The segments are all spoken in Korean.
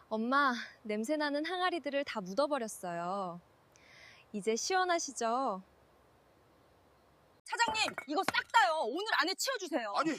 엄마, 냄새나는 항아리들을 다 묻어버렸어요. 이제 시원하시죠? 사장님, 이거 싹 다요. 오늘 안에 치워주세요. 아니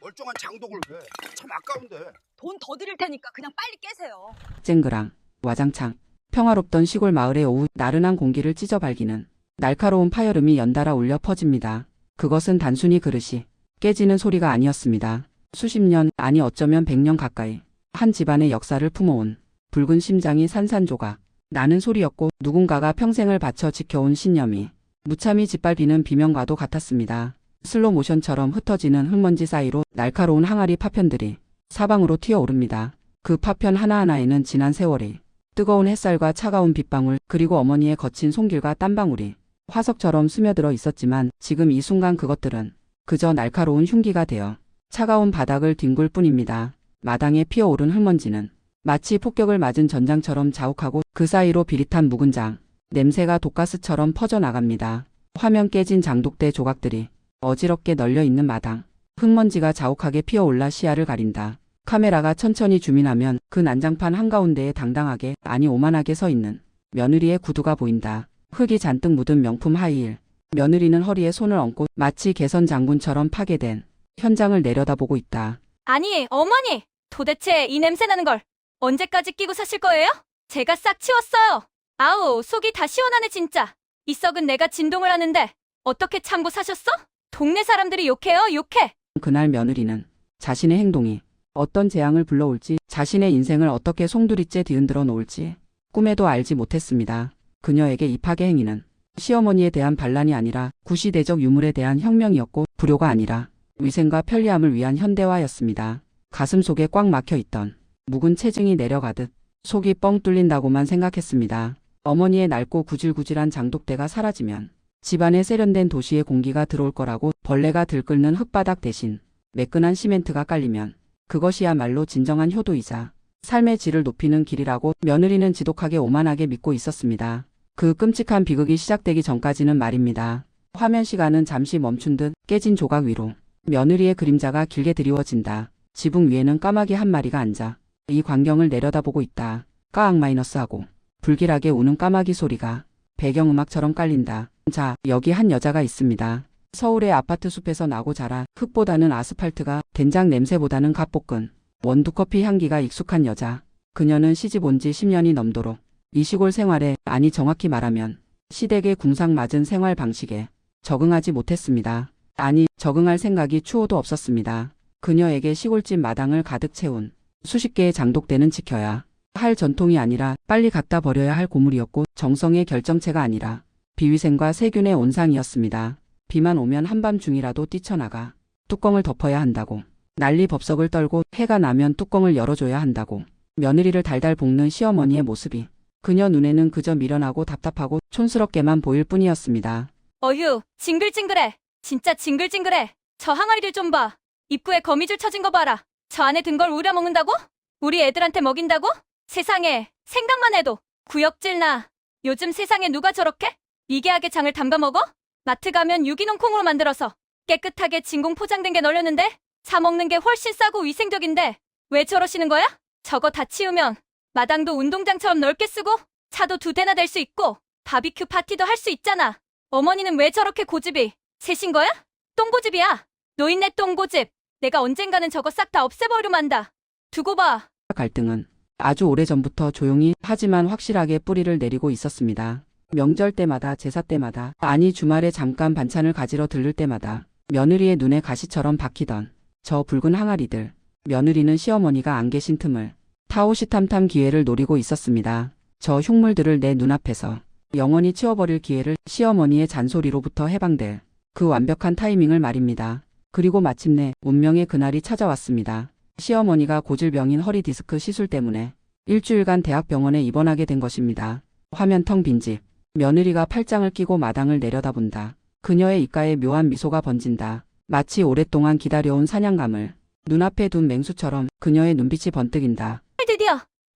멀쩡한 장독을 왜? 참 아까운데. 돈 더 드릴 테니까 그냥 빨리 깨세요. 쨍그랑, 와장창, 평화롭던 시골 마을의 오후 나른한 공기를 찢어 발기는 날카로운 파열음이 연달아 울려 퍼집니다. 그것은 단순히 그릇이 깨지는 소리가 아니었습니다. 수십 년, 아니 어쩌면 100년 가까이 한 집안의 역사를 품어온 붉은 심장이 산산조각 나는 소리였고 누군가가 평생을 바쳐 지켜온 신념이 무참히 짓밟히는 비명과도 같았습니다. 슬로 모션처럼 흩어지는 흙먼지 사이로 날카로운 항아리 파편들이 사방으로 튀어오릅니다. 그 파편 하나하나에는 지난 세월이 뜨거운 햇살과 차가운 빗방울 그리고 어머니의 거친 손길과 땀방울이 화석처럼 스며들어 있었지만 지금 이 순간 그것들은 그저 날카로운 흉기가 되어 차가운 바닥을 뒹굴 뿐입니다. 마당에 피어오른 흙먼지는 마치 폭격을 맞은 전장처럼 자욱하고 그 사이로 비릿한 묵은 장, 냄새가 독가스처럼 퍼져나갑니다. 화면 깨진 장독대 조각들이 어지럽게 널려 있는 마당, 흙먼지가 자욱하게 피어올라 시야를 가린다. 카메라가 천천히 줌인하면 그 난장판 한가운데에 당당하게 아니 오만하게 서 있는 며느리의 구두가 보인다. 흙이 잔뜩 묻은 명품 하이힐. 며느리는 허리에 손을 얹고 마치 개선 장군처럼 파괴된 현장을 내려다보고 있다. 아니, 어머니! 도대체 이 냄새 나는 걸 언제까지 끼고 사실 거예요? 제가 싹 치웠어요. 아우, 속이 다 시원하네 진짜. 이 썩은 내가 진동을 하는데 어떻게 참고 사셨어? 동네 사람들이 욕해요, 욕해. 그날 며느리는 자신의 행동이 어떤 재앙을 불러올지 자신의 인생을 어떻게 송두리째 뒤흔들어 놓을지 꿈에도 알지 못했습니다. 그녀에게 이 파괴 행위는 시어머니에 대한 반란이 아니라 구시대적 유물에 대한 혁명이었고 불효가 아니라 위생과 편리함을 위한 현대화였습니다. 가슴속에 꽉 막혀있던 묵은 체증이 내려가듯 속이 뻥 뚫린다고만 생각했습니다. 어머니의 낡고 구질구질한 장독대가 사라지면 집안에 세련된 도시의 공기가 들어올 거라고 벌레가 들끓는 흙바닥 대신 매끈한 시멘트가 깔리면 그것이야말로 진정한 효도이자 삶의 질을 높이는 길이라고 며느리는 지독하게 오만하게 믿고 있었습니다. 그 끔찍한 비극이 시작되기 전까지는 말입니다. 화면 시간은 잠시 멈춘 듯 깨진 조각 위로 며느리의 그림자가 길게 드리워진다. 지붕 위에는 까마귀 한 마리가 앉아 이 광경을 내려다보고 있다. 까악-하고 불길하게 우는 까마귀 소리가 배경음악처럼 깔린다. 자, 여기 한 여자가 있습니다. 서울의 아파트 숲에서 나고 자라 흙보다는 아스팔트가 된장 냄새보다는 갓볶은 원두커피 향기가 익숙한 여자. 그녀는 시집 온 지 10년이 넘도록 이 시골 생활에 아니 정확히 말하면 시댁의 궁상맞은 생활 방식에 적응하지 못했습니다. 아니 적응할 생각이 추호도 없었습니다. 그녀에게 시골집 마당을 가득 채운 수십 개의 장독대는 지켜야 할 전통이 아니라 빨리 갖다 버려야 할 고물이었고 정성의 결정체가 아니라 비위생과 세균의 온상이었습니다. 비만 오면 한밤중이라도 뛰쳐나가 뚜껑을 덮어야 한다고 난리법석을 떨고 해가 나면 뚜껑을 열어줘야 한다고 며느리를 달달 볶는 시어머니의 모습이 그녀 눈에는 그저 미련하고 답답하고 촌스럽게만 보일 뿐이었습니다. 어휴, 징글징글해. 진짜 징글징글해. 저 항아리를 좀 봐. 입구에 거미줄 쳐진 거 봐라. 저 안에 든 걸 우려 먹는다고? 우리 애들한테 먹인다고? 세상에, 생각만 해도 구역질 나. 요즘 세상에 누가 저렇게 미개하게 장을 담가 먹어? 마트 가면 유기농 콩으로 만들어서 깨끗하게 진공 포장된 게 널렸는데 사 먹는 게 훨씬 싸고 위생적인데 왜 저러시는 거야? 저거 다 치우면 마당도 운동장처럼 넓게 쓰고 차도 2대나 댈 수 있고 바비큐 파티도 할 수 있잖아. 어머니는 왜 저렇게 고집이 세신 거야? 똥고집이야. 노인네 똥고집. 내가 언젠가는 저거 싹 다 없애버리려 만다. 두고 봐. 갈등은 아주 오래전부터 조용히 하지만 확실하게 뿌리를 내리고 있었습니다. 명절 때마다 제사 때마다 아니 주말에 잠깐 반찬을 가지러 들를 때마다 며느리의 눈에 가시처럼 박히던 저 붉은 항아리들. 며느리는 시어머니가 안 계신 틈을 타오시탐탐 기회를 노리고 있었습니다. 저 흉물들을 내 눈앞에서 영원히 치워버릴 기회를 시어머니의 잔소리로부터 해방될 그 완벽한 타이밍을 말입니다. 그리고 마침내 운명의 그날이 찾아왔습니다. 시어머니가 고질병인 허리 디스크 시술 때문에 일주일간 대학병원에 입원하게 된 것입니다. 화면 텅 빈 집. 며느리가 팔짱을 끼고 마당을 내려다본다. 그녀의 입가에 묘한 미소가 번진다. 마치 오랫동안 기다려온 사냥감을 눈앞에 둔 맹수처럼 그녀의 눈빛이 번뜩인다.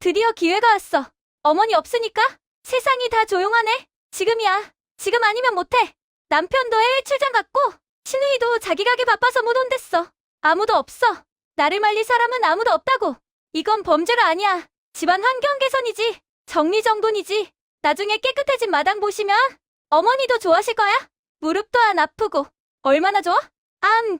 드디어 기회가 왔어. 어머니 없으니까 세상이 다 조용하네. 지금이야. 지금 아니면 못해. 남편도 해외 출장 갔고 신우이도 자기 가게 바빠서 못 온댔어. 아무도 없어. 나를 말릴 사람은 아무도 없다고. 이건 범죄가 아니야. 집안 환경 개선이지. 정리정돈이지. 나중에 깨끗해진 마당 보시면 어머니도 좋아하실 거야. 무릎도 안 아프고. 얼마나 좋아?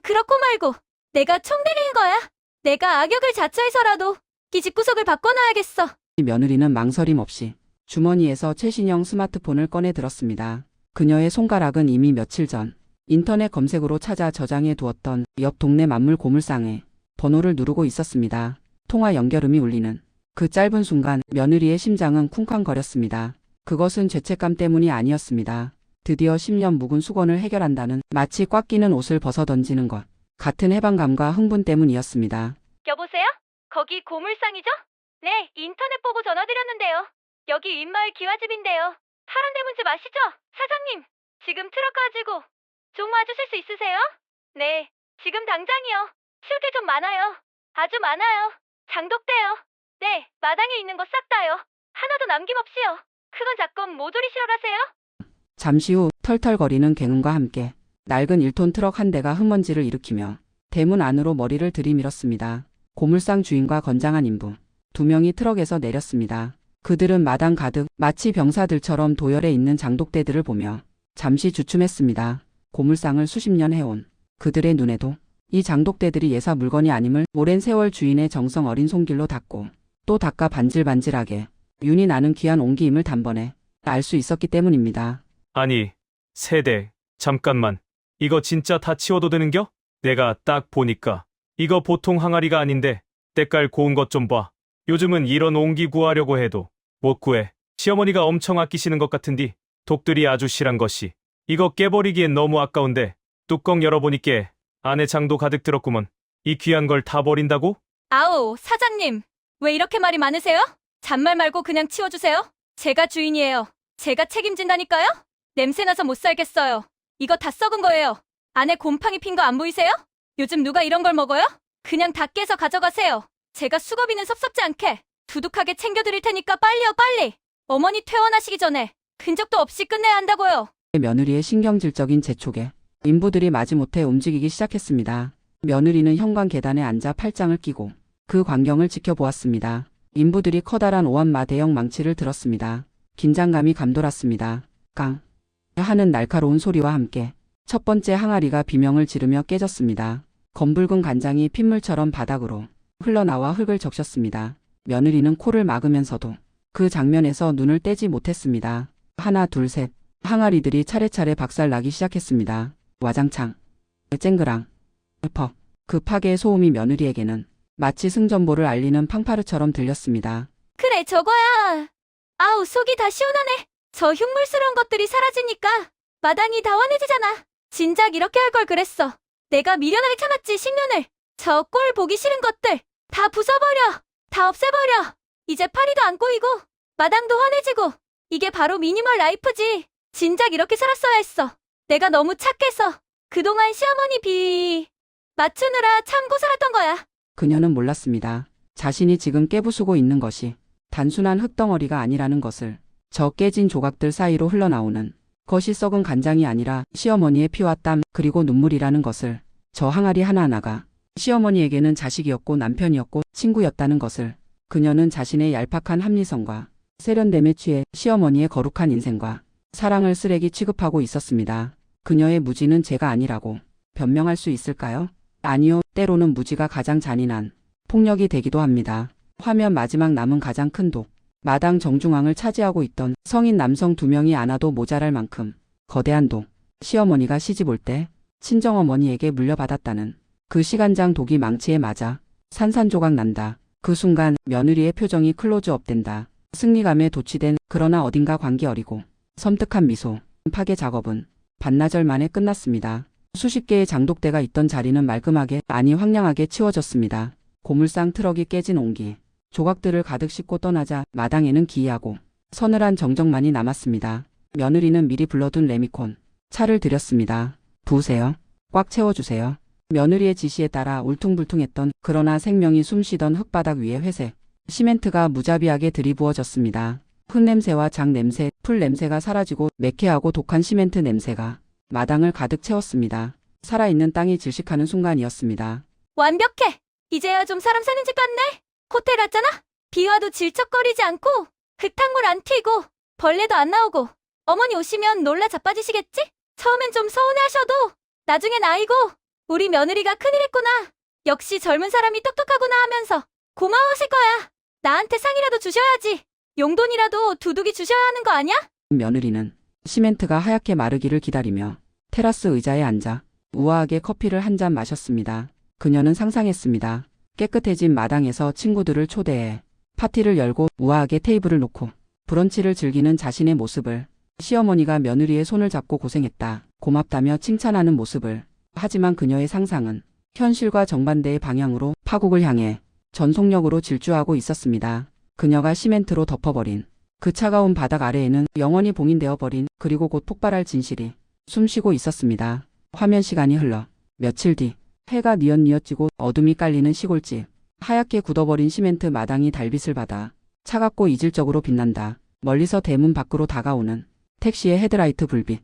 그렇고 말고. 내가 총 들리는 거야. 내가 악역을 자처해서라도 이 집구석을 바꿔놔야겠어. 며느리는 망설임 없이 주머니에서 최신형 스마트폰을 꺼내 들었습니다. 그녀의 손가락은 이미 며칠 전 인터넷 검색으로 찾아 저장해 두었던 옆 동네 만물 고물상에 번호를 누르고 있었습니다. 통화 연결음이 울리는 그 짧은 순간 며느리의 심장은 쿵쾅거렸습니다. 그것은 죄책감 때문이 아니었습니다. 드디어 10년 묵은 수건을 해결한다는 마치 꽉 끼는 옷을 벗어던지는 것 같은 해방감과 흥분 때문이었습니다. 여보세요? 거기 고물상이죠? 네, 인터넷 보고 전화드렸는데요. 여기 윗마을 기와집인데요. 파란 대문집 아시죠? 사장님, 지금 트럭 가지고 좀 와주실 수 있으세요? 네, 지금 당장이요. 치울 게 좀 많아요. 아주 많아요. 장독대요. 네, 마당에 있는 거 싹 다요. 하나도 남김없이요. 크건 작건 모조리 실어 가세요. 잠시 후 털털거리는 굉음과 함께 낡은 1톤 트럭 한 대가 흙먼지를 일으키며 대문 안으로 머리를 들이밀었습니다. 고물상 주인과 건장한 인부 2명이 트럭에서 내렸습니다. 그들은 마당 가득 마치 병사들처럼 도열해 있는 장독대들을 보며 잠시 주춤했습니다. 고물상을 수십 년 해온 그들의 눈에도 이 장독대들이 예사 물건이 아님을 오랜 세월 주인의 정성 어린 손길로 닦고 또 닦아 반질반질하게 윤이 나는 귀한 옹기임을 단번에 알 수 있었기 때문입니다. 아니, 세대, 잠깐만. 이거 진짜 다 치워도 되는겨? 내가 딱 보니까 이거 보통 항아리가 아닌데 때깔 고운 것 좀 봐. 요즘은 이런 옹기 구하려고 해도 못 구해. 시어머니가 엄청 아끼시는 것 같은디 독들이 아주 실한 것이. 이거 깨버리기엔 너무 아까운데 뚜껑 열어보니께 안에 장도 가득 들었구먼. 이 귀한 걸 다 버린다고? 아우, 사장님. 왜 이렇게 말이 많으세요? 잔말 말고 그냥 치워주세요. 제가 주인이에요. 제가 책임진다니까요? 냄새나서 못 살겠어요. 이거 다 썩은 거예요. 안에 곰팡이 핀 거 안 보이세요? 요즘 누가 이런 걸 먹어요? 그냥 다 깨서 가져가세요. 제가 수거비는 섭섭지 않게 두둑하게 챙겨드릴 테니까 빨리요, 빨리. 어머니 퇴원하시기 전에 흔적도 없이 끝내야 한다고요. 며느리의 신경질적인 재촉에 인부들이 마지못해 움직이기 시작했습니다. 며느리는 현관 계단에 앉아 팔짱을 끼고 그 광경을 지켜보았습니다. 인부들이 커다란 오한마 대형 망치를 들었습니다. 긴장감이 감돌았습니다. 깡 하는 날카로운 소리와 함께 첫 번째 항아리가 비명을 지르며 깨졌습니다. 검붉은 간장이 핏물처럼 바닥으로 흘러나와 흙을 적셨습니다. 며느리는 코를 막으면서도 그 장면에서 눈을 떼지 못했습니다. 하나 둘 셋 항아리들이 차례차례 박살나기 시작했습니다. 와장창, 쨍그랑, 퍽. 그 파괴의 소음이 며느리에게는 마치 승전보를 알리는 팡파르처럼 들렸습니다. 그래, 저거야. 아우, 속이 다 시원하네. 저 흉물스러운 것들이 사라지니까 마당이 다 환해지잖아. 진작 이렇게 할 걸 그랬어. 내가 미련하게 참았지, 10년을. 저 꼴 보기 싫은 것들 다 부숴버려. 다 없애버려. 이제 파리도 안 꼬이고 마당도 환해지고. 이게 바로 미니멀 라이프지. 진작 이렇게 살았어야 했어. 내가 너무 착해서 그동안 시어머니 맞추느라 참고 살았던 거야. 그녀는 몰랐습니다. 자신이 지금 깨부수고 있는 것이 단순한 흙덩어리가 아니라는 것을. 저 깨진 조각들 사이로 흘러나오는 것이 썩은 간장이 아니라 시어머니의 피와 땀 그리고 눈물이라는 것을. 저 항아리 하나하나가 시어머니에게는 자식이었고 남편이었고 친구였다는 것을. 그녀는 자신의 얄팍한 합리성과 세련됨에 취해 시어머니의 거룩한 인생과 사랑을 쓰레기 취급하고 있었습니다. 그녀의 무지는 죄가 아니라고 변명할 수 있을까요? 아니요, 때로는 무지가 가장 잔인한 폭력이 되기도 합니다. 화면 마지막 남은 가장 큰 독. 마당 정중앙을 차지하고 있던 성인 남성 2명이 안아도 모자랄 만큼 거대한 독. 시어머니가 시집 올 때 친정어머니에게 물려받았다는 그 시간장 독이 망치에 맞아 산산조각 난다. 그 순간 며느리의 표정이 클로즈업 된다. 승리감에 도취된 그러나 어딘가 관계 어리고 섬뜩한 미소. 파괴 작업은 반나절 만에 끝났습니다. 수십 개의 장독대가 있던 자리는 말끔하게 아니 황량하게 치워졌습니다. 고물상 트럭이 깨진 옹기. 조각들을 가득 싣고 떠나자 마당에는 기이하고 서늘한 정적만이 남았습니다. 며느리는 미리 불러둔 레미콘 차를 들였습니다. 부으세요. 꽉 채워주세요. 며느리의 지시에 따라 울퉁불퉁했던 그러나 생명이 숨쉬던 흙바닥 위에 회색 시멘트가 무자비하게 들이부어졌습니다. 흙냄새와 장냄새, 풀냄새가 사라지고 매캐하고 독한 시멘트 냄새가 마당을 가득 채웠습니다. 살아있는 땅이 질식하는 순간이었습니다. 완벽해. 이제야 좀 사람 사는 집 같네. 호텔 같잖아. 비 와도 질척거리지 않고 흙탕물 안 튀고 벌레도 안 나오고 어머니 오시면 놀라 자빠지시겠지? 처음엔 좀 서운해하셔도 나중엔 아이고 우리 며느리가 큰일했구나. 역시 젊은 사람이 똑똑하구나 하면서 고마워하실 거야. 나한테 상이라도 주셔야지. 용돈이라도 두둑이 주셔야 하는 거 아니야? 며느리는 시멘트가 하얗게 마르기를 기다리며 테라스 의자에 앉아 우아하게 커피를 한 잔 마셨습니다. 그녀는 상상했습니다. 깨끗해진 마당에서 친구들을 초대해 파티를 열고 우아하게 테이블을 놓고 브런치를 즐기는 자신의 모습을, 시어머니가 며느리의 손을 잡고 고생했다, 고맙다며 칭찬하는 모습을. 하지만 그녀의 상상은 현실과 정반대의 방향으로 파국을 향해 전속력으로 질주하고 있었습니다. 그녀가 시멘트로 덮어버린 그 차가운 바닥 아래에는 영원히 봉인되어 버린, 그리고 곧 폭발할 진실이 숨쉬고 있었습니다. 화면 시간이 흘러 며칠 뒤, 해가 뉘엿뉘엿 지고 어둠이 깔리는 시골집. 하얗게 굳어버린 시멘트 마당이 달빛을 받아 차갑고 이질적으로 빛난다. 멀리서 대문 밖으로 다가오는 택시의 헤드라이트 불빛.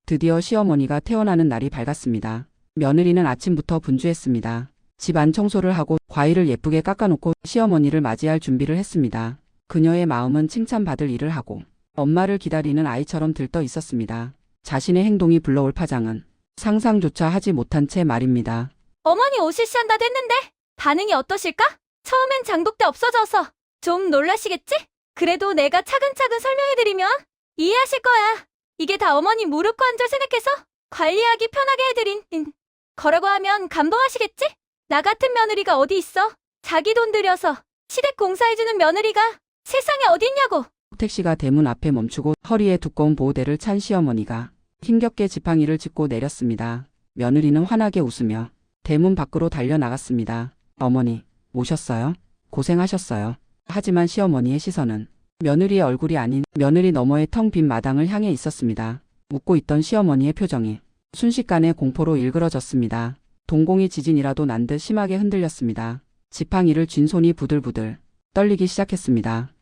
드디어 시어머니가 태어나는 날이 밝았습니다. 며느리는 아침부터 분주했습니다. 집안 청소를 하고 과일을 예쁘게 깎아놓고 시어머니를 맞이할 준비를 했습니다. 그녀의 마음은 칭찬받을 일을 하고 엄마를 기다리는 아이처럼 들떠 있었습니다. 자신의 행동이 불러올 파장은 상상조차 하지 못한 채 말입니다. 어머니 오실 시한다 됐는데 반응이 어떠실까? 처음엔 장독대 없어져서 좀 놀라시겠지? 그래도 내가 차근차근 설명해드리면 이해하실 거야. 이게 다 어머니 무릎 관절 생각해서 관리하기 편하게 해드린 거라고 하면 감동하시겠지? 나 같은 며느리가 어디 있어? 자기 돈 들여서 시댁 공사해주는 며느리가 세상에 어디 있냐고. 택시가 대문 앞에 멈추고 허리에 두꺼운 보호대를 찬 시어머니가 힘겹게 지팡이를 짚고 내렸습니다. 며느리는 환하게 웃으며 대문 밖으로 달려나갔습니다. 어머니, 오셨어요? 고생하셨어요. 하지만 시어머니의 시선은 며느리의 얼굴이 아닌 며느리 너머의 텅 빈 마당을 향해 있었습니다. 웃고 있던 시어머니의 표정이 순식간에 공포로 일그러졌습니다. 동공이 지진이라도 난 듯 심하게 흔들렸습니다. 지팡이를 쥔 손이 부들부들 떨리기 시작했습니다.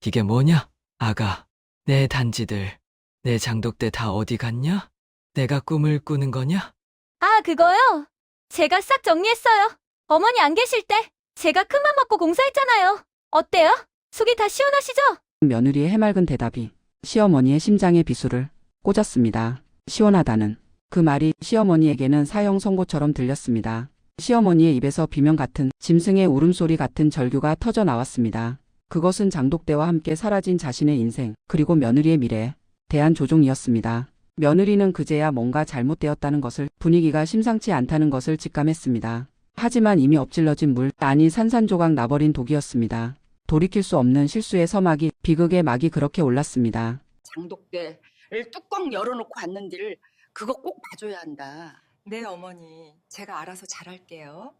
이게 뭐냐? 아가, 내 단지들, 내 장독대 다 어디 갔냐? 내가 꿈을 꾸는 거냐? 아, 그거요? 제가 싹 정리했어요. 어머니 안 계실 때 제가 큰맘 먹고 공사했잖아요. 어때요? 속이 다 시원하시죠? 며느리의 해맑은 대답이 시어머니의 심장에 비수를 꽂았습니다. 시원하다는 그 말이 시어머니에게는 사형 선고처럼 들렸습니다. 시어머니의 입에서 비명 같은, 짐승의 울음소리 같은 절규가 터져 나왔습니다. 그것은 장독대와 함께 사라진 자신의 인생, 그리고 며느리의 미래에 대한 조종이었습니다. 며느리는 그제야 뭔가 잘못되었다는 것을, 분위기가 심상치 않다는 것을 직감했습니다. 하지만 이미 엎질러진 물, 아니 산산조각 나버린 독이었습니다. 돌이킬 수 없는 실수의 서막이, 비극의 막이 그렇게 올랐습니다. 장독대를 뚜껑 열어놓고 왔는지를 그거 꼭 봐줘야 한다. 네, 어머니. 제가 알아서 잘할게요.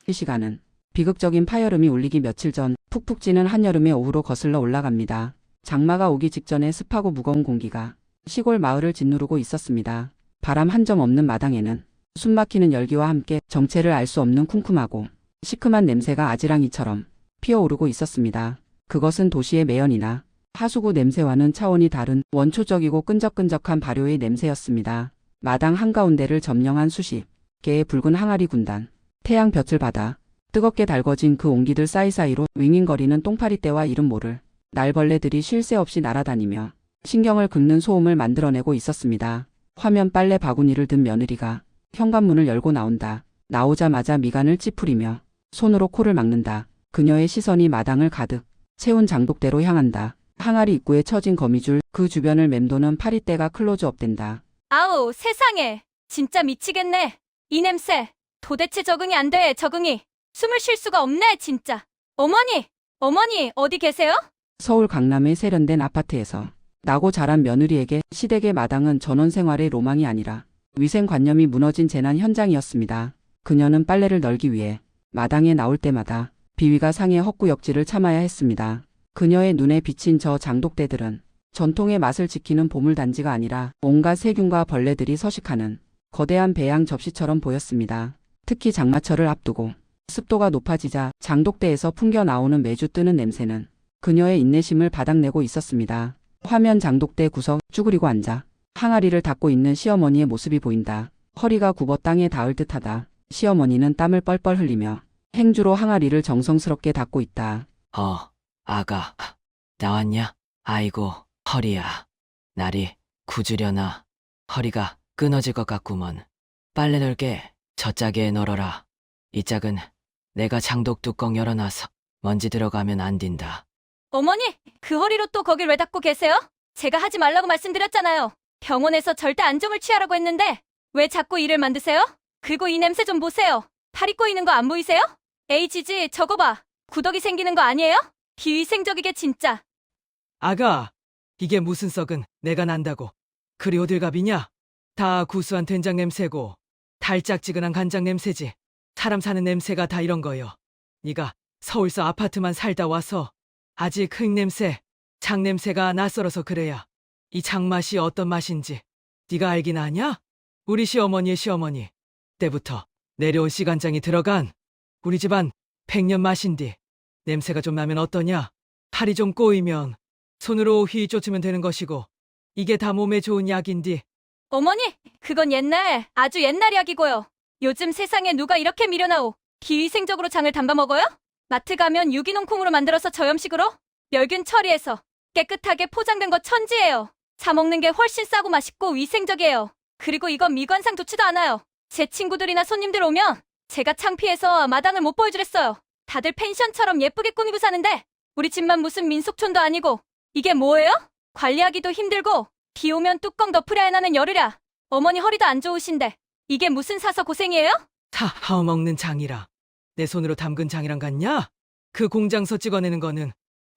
이 시간은 비극적인 파열음이 울리기 며칠 전 푹푹 찌는 한여름의 오후로 거슬러 올라갑니다. 장마가 오기 직전에 습하고 무거운 공기가 시골 마을을 짓누르고 있었습니다. 바람 한 점 없는 마당에는 숨막히는 열기와 함께 정체를 알 수 없는 쿰쿰하고 시큼한 냄새가 아지랑이처럼 피어오르고 있었습니다. 그것은 도시의 매연이나 하수구 냄새와는 차원이 다른 원초적이고 끈적끈적한 발효의 냄새였습니다. 마당 한가운데를 점령한 수십 개의 붉은 항아리 군단, 태양볕을 받아 뜨겁게 달궈진 그 옹기들 사이사이로 윙윙거리는 똥파리떼와 이름 모를 날벌레들이 쉴 새 없이 날아다니며 신경을 긁는 소음을 만들어내고 있었습니다. 화면 빨래 바구니를 든 며느리가 현관문을 열고 나온다. 나오자마자 미간을 찌푸리며 손으로 코를 막는다. 그녀의 시선이 마당을 가득 채운 장독대로 향한다. 항아리 입구에 처진 거미줄, 그 주변을 맴도는 파리떼가 클로즈업된다. 아우, 세상에. 진짜 미치겠네. 이 냄새. 도대체 적응이 안 돼, 적응이. 숨을 쉴 수가 없네, 진짜. 어머니, 어디 계세요? 서울 강남의 세련된 아파트에서 나고 자란 며느리에게 시댁의 마당은 전원생활의 로망이 아니라 위생관념이 무너진 재난 현장이었습니다. 그녀는 빨래를 널기 위해 마당에 나올 때마다 비위가 상해 헛구역질을 참아야 했습니다. 그녀의 눈에 비친 저 장독대들은 전통의 맛을 지키는 보물단지가 아니라 온갖 세균과 벌레들이 서식하는 거대한 배양 접시처럼 보였습니다. 특히 장마철을 앞두고 습도가 높아지자 장독대에서 풍겨 나오는 매주 뜨는 냄새는 그녀의 인내심을 바닥내고 있었습니다. 화면 장독대 구석 쭈그리고 앉아 항아리를 닦고 있는 시어머니의 모습이 보인다. 허리가 굽어 땅에 닿을 듯하다. 시어머니는 땀을 뻘뻘 흘리며 행주로 항아리를 정성스럽게 닫고 있다. 아가, 나왔냐? 아이고, 허리야. 날이 굳으려나. 허리가 끊어질 것 같구먼. 빨래 널게 저 짝에 널어라. 이 짝은 내가 장독 뚜껑 열어놔서 먼지 들어가면 안 된다. 어머니, 그 허리로 또 거길 왜 닫고 계세요? 제가 하지 말라고 말씀드렸잖아요. 병원에서 절대 안정을 취하라고 했는데 왜 자꾸 일을 만드세요? 그리고 이 냄새 좀 보세요. 팔이 꼬이는 거 안 보이세요? 에이 지지, 저거 봐. 구더기 생기는 거 아니에요? 비위생적이게 진짜. 아가, 이게 무슨 썩은 내가 난다고. 그리 호들갑이냐? 다 구수한 된장 냄새고 달짝지근한 간장 냄새지. 사람 사는 냄새가 다 이런 거요. 네가 서울서 아파트만 살다 와서 아직 흙냄새, 장냄새가 낯설어서 그래야. 이 장맛이 어떤 맛인지 네가 알긴 아냐? 우리 시어머니의 시어머니 때부터 내려온 시간장이 들어간 우리 집안 100년 맛인디. 냄새가 좀 나면 어떠냐? 팔이 좀 꼬이면 손으로 휘 쫓으면 되는 것이고 이게 다 몸에 좋은 약인디. 어머니, 그건 옛날, 아주 옛날 약이고요. 요즘 세상에 누가 이렇게 미련하오. 비위생적으로 장을 담가 먹어요? 마트 가면 유기농 콩으로 만들어서 저염식으로 멸균 처리해서 깨끗하게 포장된 거 천지예요. 사 먹는 게 훨씬 싸고 맛있고 위생적이에요. 그리고 이건 미관상 좋지도 않아요. 제 친구들이나 손님들 오면 제가 창피해서 마당을 못 보여주랬어요. 다들 펜션처럼 예쁘게 꾸미고 사는데 우리 집만 무슨 민속촌도 아니고 이게 뭐예요? 관리하기도 힘들고 비 오면 뚜껑 덮으려 해나는 열이라. 어머니 허리도 안 좋으신데 이게 무슨 사서 고생이에요? 다 하어먹는 장이라. 내 손으로 담근 장이랑 같냐? 그 공장서 찍어내는 거는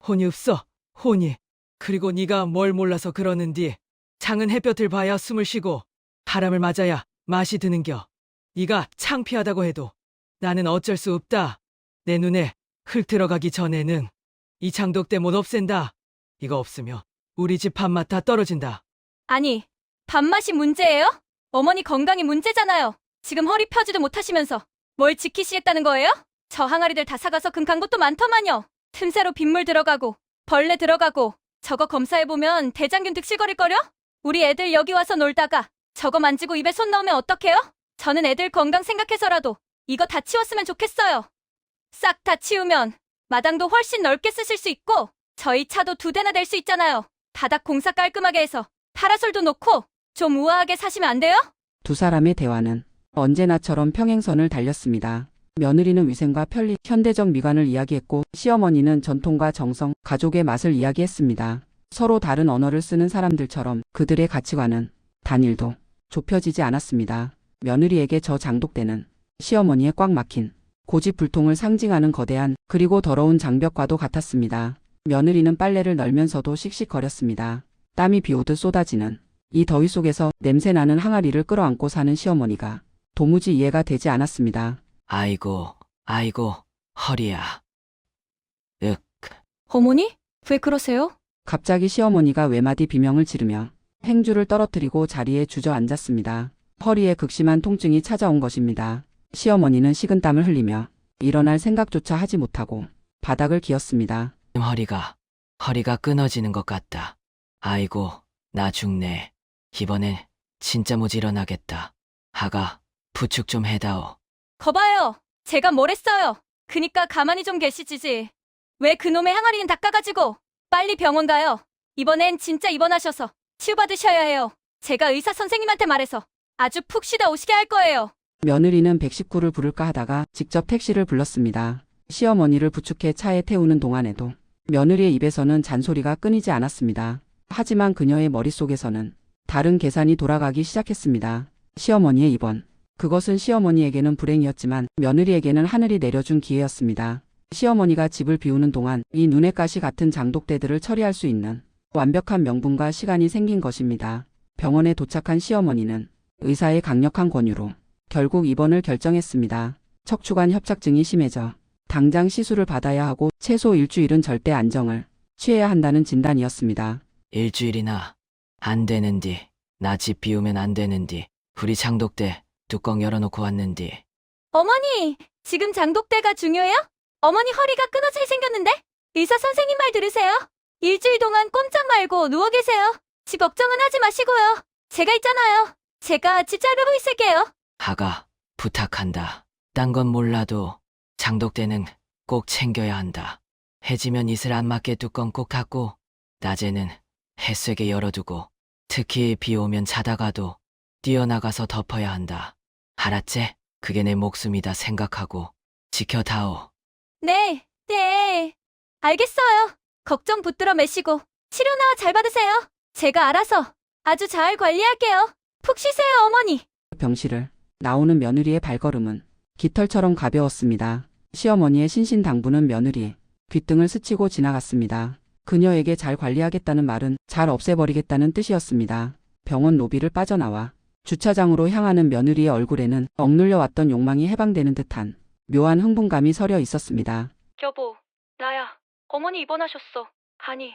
혼이 없어. 혼이. 그리고 네가 뭘 몰라서 그러는디. 장은 햇볕을 봐야 숨을 쉬고 바람을 맞아야 맛이 드는겨. 네가 창피하다고 해도 나는 어쩔 수 없다. 내 눈에 흙 들어가기 전에는 이 장독대 못 없앤다. 이거 없으면 우리 집 밥맛 다 떨어진다. 아니, 밥맛이 문제예요? 어머니 건강이 문제잖아요. 지금 허리 펴지도 못하시면서 뭘 지키시겠다는 거예요? 저 항아리들 다 사가서 금간 것도 많더만요. 틈새로 빗물 들어가고 벌레 들어가고 저거 검사해보면 대장균 득실거릴거려? 우리 애들 여기 와서 놀다가 저거 만지고 입에 손 넣으면 어떡해요? 저는 애들 건강 생각해서라도 이거 다 치웠으면 좋겠어요. 싹 다 치우면 마당도 훨씬 넓게 쓰실 수 있고 저희 차도 2대나 될 수 있잖아요. 바닥 공사 깔끔하게 해서 파라솔도 놓고 좀 우아하게 사시면 안 돼요? 두 사람의 대화는 언제나처럼 평행선을 달렸습니다. 며느리는 위생과 편리, 현대적 미관을 이야기했고 시어머니는 전통과 정성, 가족의 맛을 이야기했습니다. 서로 다른 언어를 쓰는 사람들처럼 그들의 가치관은 단일도 좁혀지지 않았습니다. 며느리에게 저 장독대는 시어머니의 꽉 막힌 고집불통을 상징하는 거대한 그리고 더러운 장벽과도 같았습니다. 며느리는 빨래를 널면서도 씩씩거렸습니다. 땀이 비오듯 쏟아지는 이 더위 속에서 냄새나는 항아리를 끌어안고 사는 시어머니가 도무지 이해가 되지 않았습니다. 아이고, 허리야. 어머니? 왜 그러세요? 갑자기 시어머니가 외마디 비명을 지르며 행주를 떨어뜨리고 자리에 주저앉았습니다. 허리에 극심한 통증이 찾아온 것입니다. 시어머니는 식은땀을 흘리며 일어날 생각조차 하지 못하고 바닥을 기었습니다. 허리가 끊어지는 것 같다. 아이고, 나 죽네. 이번엔 진짜 못 일어나겠다. 아가, 부축 좀 해다오. 거봐요. 제가 뭘 했어요. 그니까 가만히 좀 계시지. 왜 그놈의 항아리는 다 까가지고 빨리 병원 가요. 이번엔 진짜 입원하셔서 치유받으셔야 해요. 제가 의사 선생님한테 말해서 아주 푹 쉬다 오시게 할 거예요. 며느리는 119를 부를까 하다가 직접 택시를 불렀습니다. 시어머니를 부축해 차에 태우는 동안에도 며느리의 입에서는 잔소리가 끊이지 않았습니다. 하지만 그녀의 머릿속에서는 다른 계산이 돌아가기 시작했습니다. 시어머니의 입원. 그것은 시어머니에게는 불행이었지만 며느리에게는 하늘이 내려준 기회였습니다. 시어머니가 집을 비우는 동안 이 눈의 가시 같은 장독대들을 처리할 수 있는 완벽한 명분과 시간이 생긴 것입니다. 병원에 도착한 시어머니는 의사의 강력한 권유로 결국 입원을 결정했습니다. 척추관 협착증이 심해져 당장 시술을 받아야 하고 최소 일주일은 절대 안정을 취해야 한다는 진단이었습니다. 일주일이나 안 되는디. 나 집 비우면 안 되는디. 우리 장독대 뚜껑 열어놓고 왔는디. 어머니, 지금 장독대가 중요해요? 어머니 허리가 끊어질 생겼는데? 의사 선생님 말 들으세요. 일주일 동안 꼼짝 말고 누워 계세요. 집 걱정은 하지 마시고요. 제가 있잖아요. 제가 집 잘 보고 있을게요. 아가, 부탁한다. 딴 건 몰라도 장독대는 꼭 챙겨야 한다. 해지면 이슬 안 맞게 뚜껑 꼭 닫고 낮에는 햇sve게 열어두고 특히 비 오면 자다가도 뛰어나가서 덮어야 한다. 알았지? 그게 내 목숨이다 생각하고 지켜다오. 네, 네. 알겠어요. 걱정 붙들어 매시고 치료나 잘 받으세요. 제가 알아서 아주 잘 관리할게요. 푹 쉬세요, 어머니. 병실을 나오는 며느리의 발걸음은 깃털처럼 가벼웠습니다. 시어머니의 신신당부는 며느리 귓등을 스치고 지나갔습니다. 그녀에게 잘 관리하겠다는 말은 잘 없애버리겠다는 뜻이었습니다. 병원 로비를 빠져나와 주차장으로 향하는 며느리의 얼굴에는 억눌려 왔던 욕망이 해방되는 듯한 묘한 흥분감이 서려 있었습니다. 여보, 나야. 어머니 입원하셨어. 아니,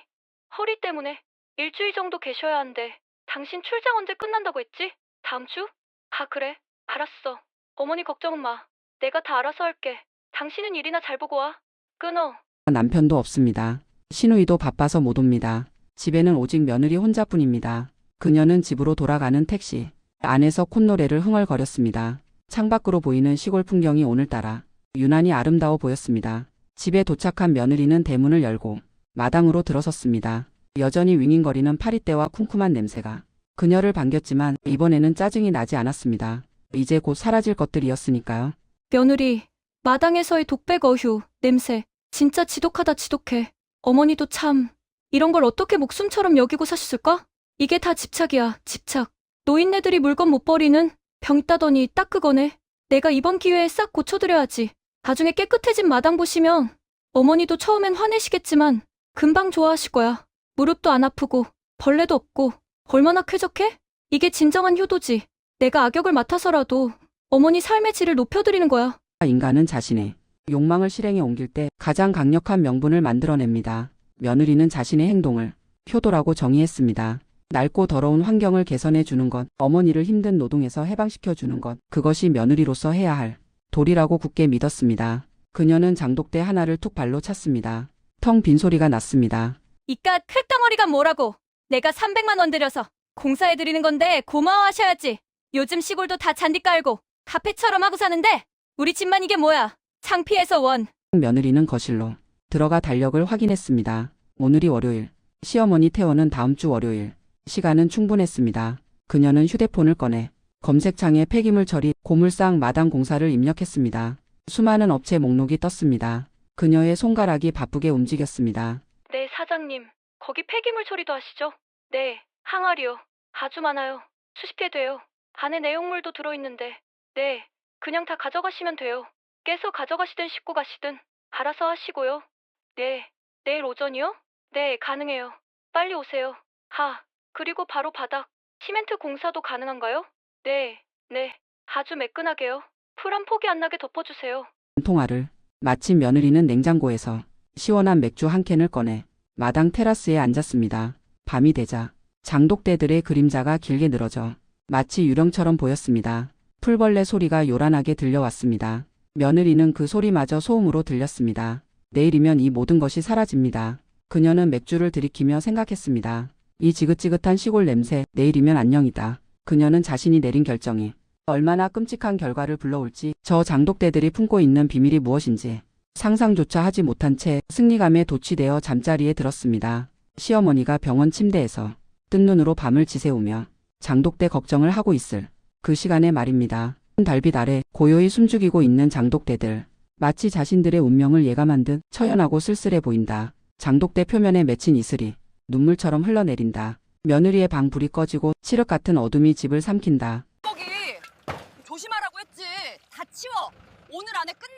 허리 때문에 일주일 정도 계셔야 한대. 당신 출장 언제 끝난다고 했지? 다음 주? 아, 그래. 알았어. 어머니 걱정은 마. 내가 다 알아서 할게. 당신은 일이나 잘 보고 와. 끊어. 남편도 없습니다. 시누이도 바빠서 못 옵니다. 집에는 오직 며느리 혼자뿐입니다. 그녀는 집으로 돌아가는 택시 안에서 콧노래를 흥얼거렸습니다. 창밖으로 보이는 시골 풍경이 오늘따라 유난히 아름다워 보였습니다. 집에 도착한 며느리는 대문을 열고 마당으로 들어섰습니다. 여전히 윙윙거리는 파리떼와 쿰쿰한 냄새가 그녀를 반겼지만 이번에는 짜증이 나지 않았습니다. 이제 곧 사라질 것들이었으니까요. 며느리, 마당에서의 독백 어휴, 냄새. 진짜 지독하다 지독해. 어머니도 참, 이런 걸 어떻게 목숨처럼 여기고 사셨을까? 이게 다 집착이야, 집착. 노인네들이 물건 못 버리는 병 있다더니 딱 그거네. 내가 이번 기회에 싹 고쳐드려야지. 나중에 깨끗해진 마당 보시면 어머니도 처음엔 화내시겠지만 금방 좋아하실 거야. 무릎도 안 아프고 벌레도 없고 얼마나 쾌적해? 이게 진정한 효도지. 내가 악역을 맡아서라도 어머니 삶의 질을 높여드리는 거야. 인간은 자신의 욕망을 실행에 옮길 때 가장 강력한 명분을 만들어냅니다. 며느리는 자신의 행동을 효도라고 정의했습니다. 낡고 더러운 환경을 개선해 주는 것, 어머니를 힘든 노동에서 해방시켜 주는 것, 그것이 며느리로서 해야 할 도리라고 굳게 믿었습니다. 그녀는 장독대 하나를 툭 발로 찼습니다. 텅 빈 소리가 났습니다. 이깟 흙덩어리가 뭐라고. 내가 300만 원 들여서 공사해드리는 건데 고마워하셔야지. 요즘 시골도 다 잔디 깔고 카페처럼 하고 사는데 우리 집만 이게 뭐야. 창피해서 원. 며느리는 거실로 들어가 달력을 확인했습니다. 오늘이 월요일, 시어머니 퇴원은 다음 주 월요일. 시간은 충분했습니다. 그녀는 휴대폰을 꺼내 검색창에 폐기물 처리, 고물상 마당 공사를 입력했습니다. 수많은 업체 목록이 떴습니다. 그녀의 손가락이 바쁘게 움직였습니다. 네, 사장님. 거기 폐기물 처리도 하시죠? 네, 항아리요. 아주 많아요. 수십 개 돼요. 안에 내용물도 들어있는데. 네, 그냥 다 가져가시면 돼요. 깨서 가져가시든 싣고 가시든 알아서 하시고요. 네, 내일 오전이요? 네, 가능해요. 빨리 오세요. 그리고 바로 바닥, 시멘트 공사도 가능한가요? 네, 아주 매끈하게요. 풀 한 폭이 안 나게 덮어주세요. 통화를 마친 며느리는 냉장고에서 시원한 맥주 한 캔을 꺼내 마당 테라스에 앉았습니다. 밤이 되자 장독대들의 그림자가 길게 늘어져 마치 유령처럼 보였습니다. 풀벌레 소리가 요란하게 들려왔습니다. 며느리는 그 소리마저 소음으로 들렸습니다. 내일이면 이 모든 것이 사라집니다. 그녀는 맥주를 들이키며 생각했습니다. 이 지긋지긋한 시골 냄새, 내일이면 안녕이다. 그녀는 자신이 내린 결정이 얼마나 끔찍한 결과를 불러올지, 저 장독대들이 품고 있는 비밀이 무엇인지 상상조차 하지 못한 채 승리감에 도취되어 잠자리에 들었습니다. 시어머니가 병원 침대에서 뜬 눈으로 밤을 지새우며 장독대 걱정을 하고 있을 그 시간의 말입니다. 달빛 아래 고요히 숨죽이고 있는 장독대들. 마치 자신들의 운명을 예감한 듯 처연하고 쓸쓸해 보인다. 장독대 표면에 맺힌 이슬이 눈물처럼 흘러내린다. 며느리의 방 불이 꺼지고 칠흑 같은 어둠이 집을 삼킨다. 거기 조심하라고 했지. 다 치워. 오늘 안에 끝내.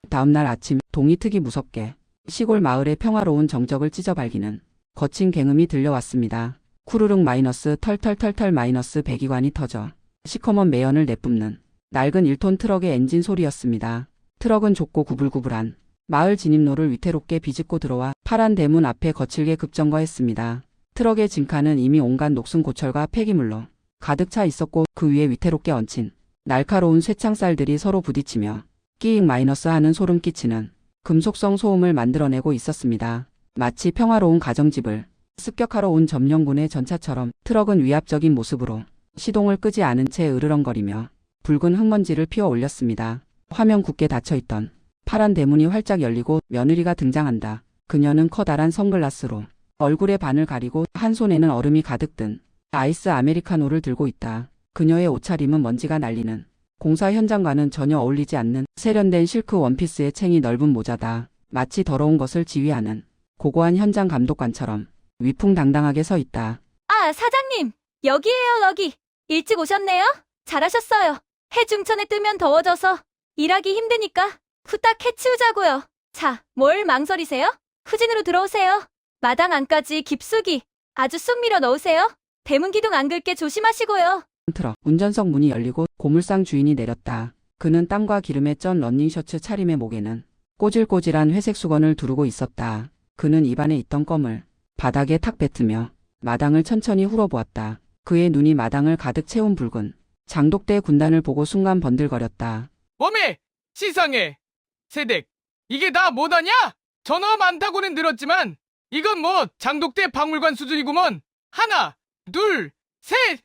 다음날 아침 동이 트기 무섭게 시골 마을의 평화로운 정적을 찢어발기는 거친 갱음이 들려왔습니다. 쿠르륵 마이너스 털털털털 마이너스 배기관이 터져 시커먼 매연을 내뿜는 낡은 1톤 트럭의 엔진 소리였습니다. 트럭은 좁고 구불구불한 마을 진입로를 위태롭게 비집고 들어와 파란 대문 앞에 거칠게 급정거했습니다. 트럭의 진칸은 이미 온갖 녹슨 고철과 폐기물로 가득 차 있었고 그 위에 위태롭게 얹힌 날카로운 쇠창살들이 서로 부딪히며 끼익 마이너스 하는 소름 끼치는 금속성 소음을 만들어내고 있었습니다. 마치 평화로운 가정집을 습격하러 온 점령군의 전차처럼 트럭은 위압적인 모습으로 시동을 끄지 않은 채 으르렁거리며 붉은 흙먼지를 피워 올렸습니다. 화면 굳게 닫혀있던 파란 대문이 활짝 열리고 며느리가 등장한다. 그녀는 커다란 선글라스로 얼굴의 반을 가리고 한 손에는 얼음이 가득 든 아이스 아메리카노를 들고 있다. 그녀의 옷차림은 먼지가 날리는 공사 현장과는 전혀 어울리지 않는 세련된 실크 원피스에 챙이 넓은 모자다. 마치 더러운 것을 지휘하는 고고한 현장 감독관처럼 위풍당당하게 서 있다. 아, 사장님. 여기에요, 여기. 일찍 오셨네요? 잘하셨어요. 해 중천에 뜨면 더워져서 일하기 힘드니까 후딱 해치우자고요. 자, 뭘 망설이세요? 후진으로 들어오세요. 마당 안까지 깊숙이 아주 쑥 밀어 넣으세요. 대문 기둥 안 긁게 조심하시고요. 트럭 운전석 문이 열리고 고물상 주인이 내렸다. 그는 땀과 기름에 쩐 러닝셔츠 차림의 목에는 꼬질꼬질한 회색 수건을 두르고 있었다. 그는 입안에 있던 껌을 바닥에 탁 뱉으며 마당을 천천히 훑어보았다. 그의 눈이 마당을 가득 채운 붉은 장독대 군단을 보고 순간 번들거렸다. 어메! 시상해! 세댁, 이게 다 뭐다냐? 전화 많다고는 들었지만 이건 뭐 장독대 박물관 수준이구먼. 하나, 둘, 셋!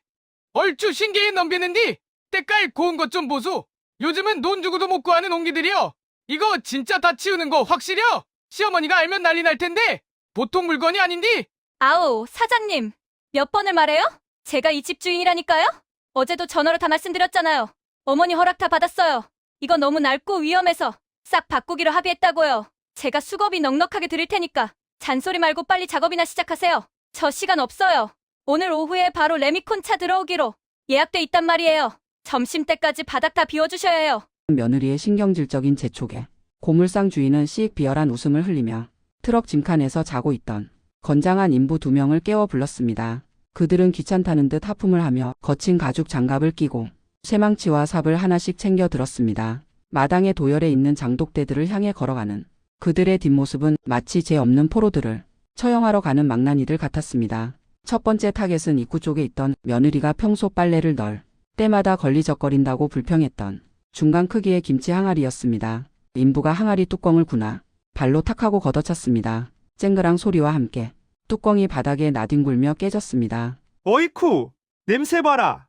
얼추 신기해 넘비는디 때깔 고운 것 좀 보소. 요즘은 돈 주고도 못 구하는 옹기들이여. 이거 진짜 다 치우는 거 확실혀? 시어머니가 알면 난리 날 텐데 보통 물건이 아닌디. 아우, 사장님. 몇 번을 말해요? 제가 이 집 주인이라니까요? 어제도 전화로 다 말씀드렸잖아요. 어머니 허락 다 받았어요. 이거 너무 낡고 위험해서 싹 바꾸기로 합의했다고요. 제가 수고비 넉넉하게 드릴 테니까 잔소리 말고 빨리 작업이나 시작하세요. 저 시간 없어요. 오늘 오후에 바로 레미콘 차 들어오기로 예약돼 있단 말이에요. 점심때까지 바닥 다 비워주셔야 해요. 며느리의 신경질적인 재촉에 고물상 주인은 씩 비열한 웃음을 흘리며 트럭 짐칸에서 자고 있던 건장한 인부 2명을 깨워 불렀습니다. 그들은 귀찮다는 듯 하품을 하며 거친 가죽 장갑을 끼고 쇠망치와 삽을 하나씩 챙겨 들었습니다. 마당의 도열에 있는 장독대들을 향해 걸어가는 그들의 뒷모습은 마치 죄 없는 포로들을 처형하러 가는 망나니들 같았습니다. 첫 번째 타겟은 입구 쪽에 있던 며느리가 평소 빨래를 널 때마다 걸리적거린다고 불평했던 중간 크기의 김치 항아리였습니다. 인부가 항아리 뚜껑을 구나 발로 탁하고 걷어찼습니다. 쨍그랑 소리와 함께 뚜껑이 바닥에 나뒹굴며 깨졌습니다. 어이쿠, 냄새 봐라.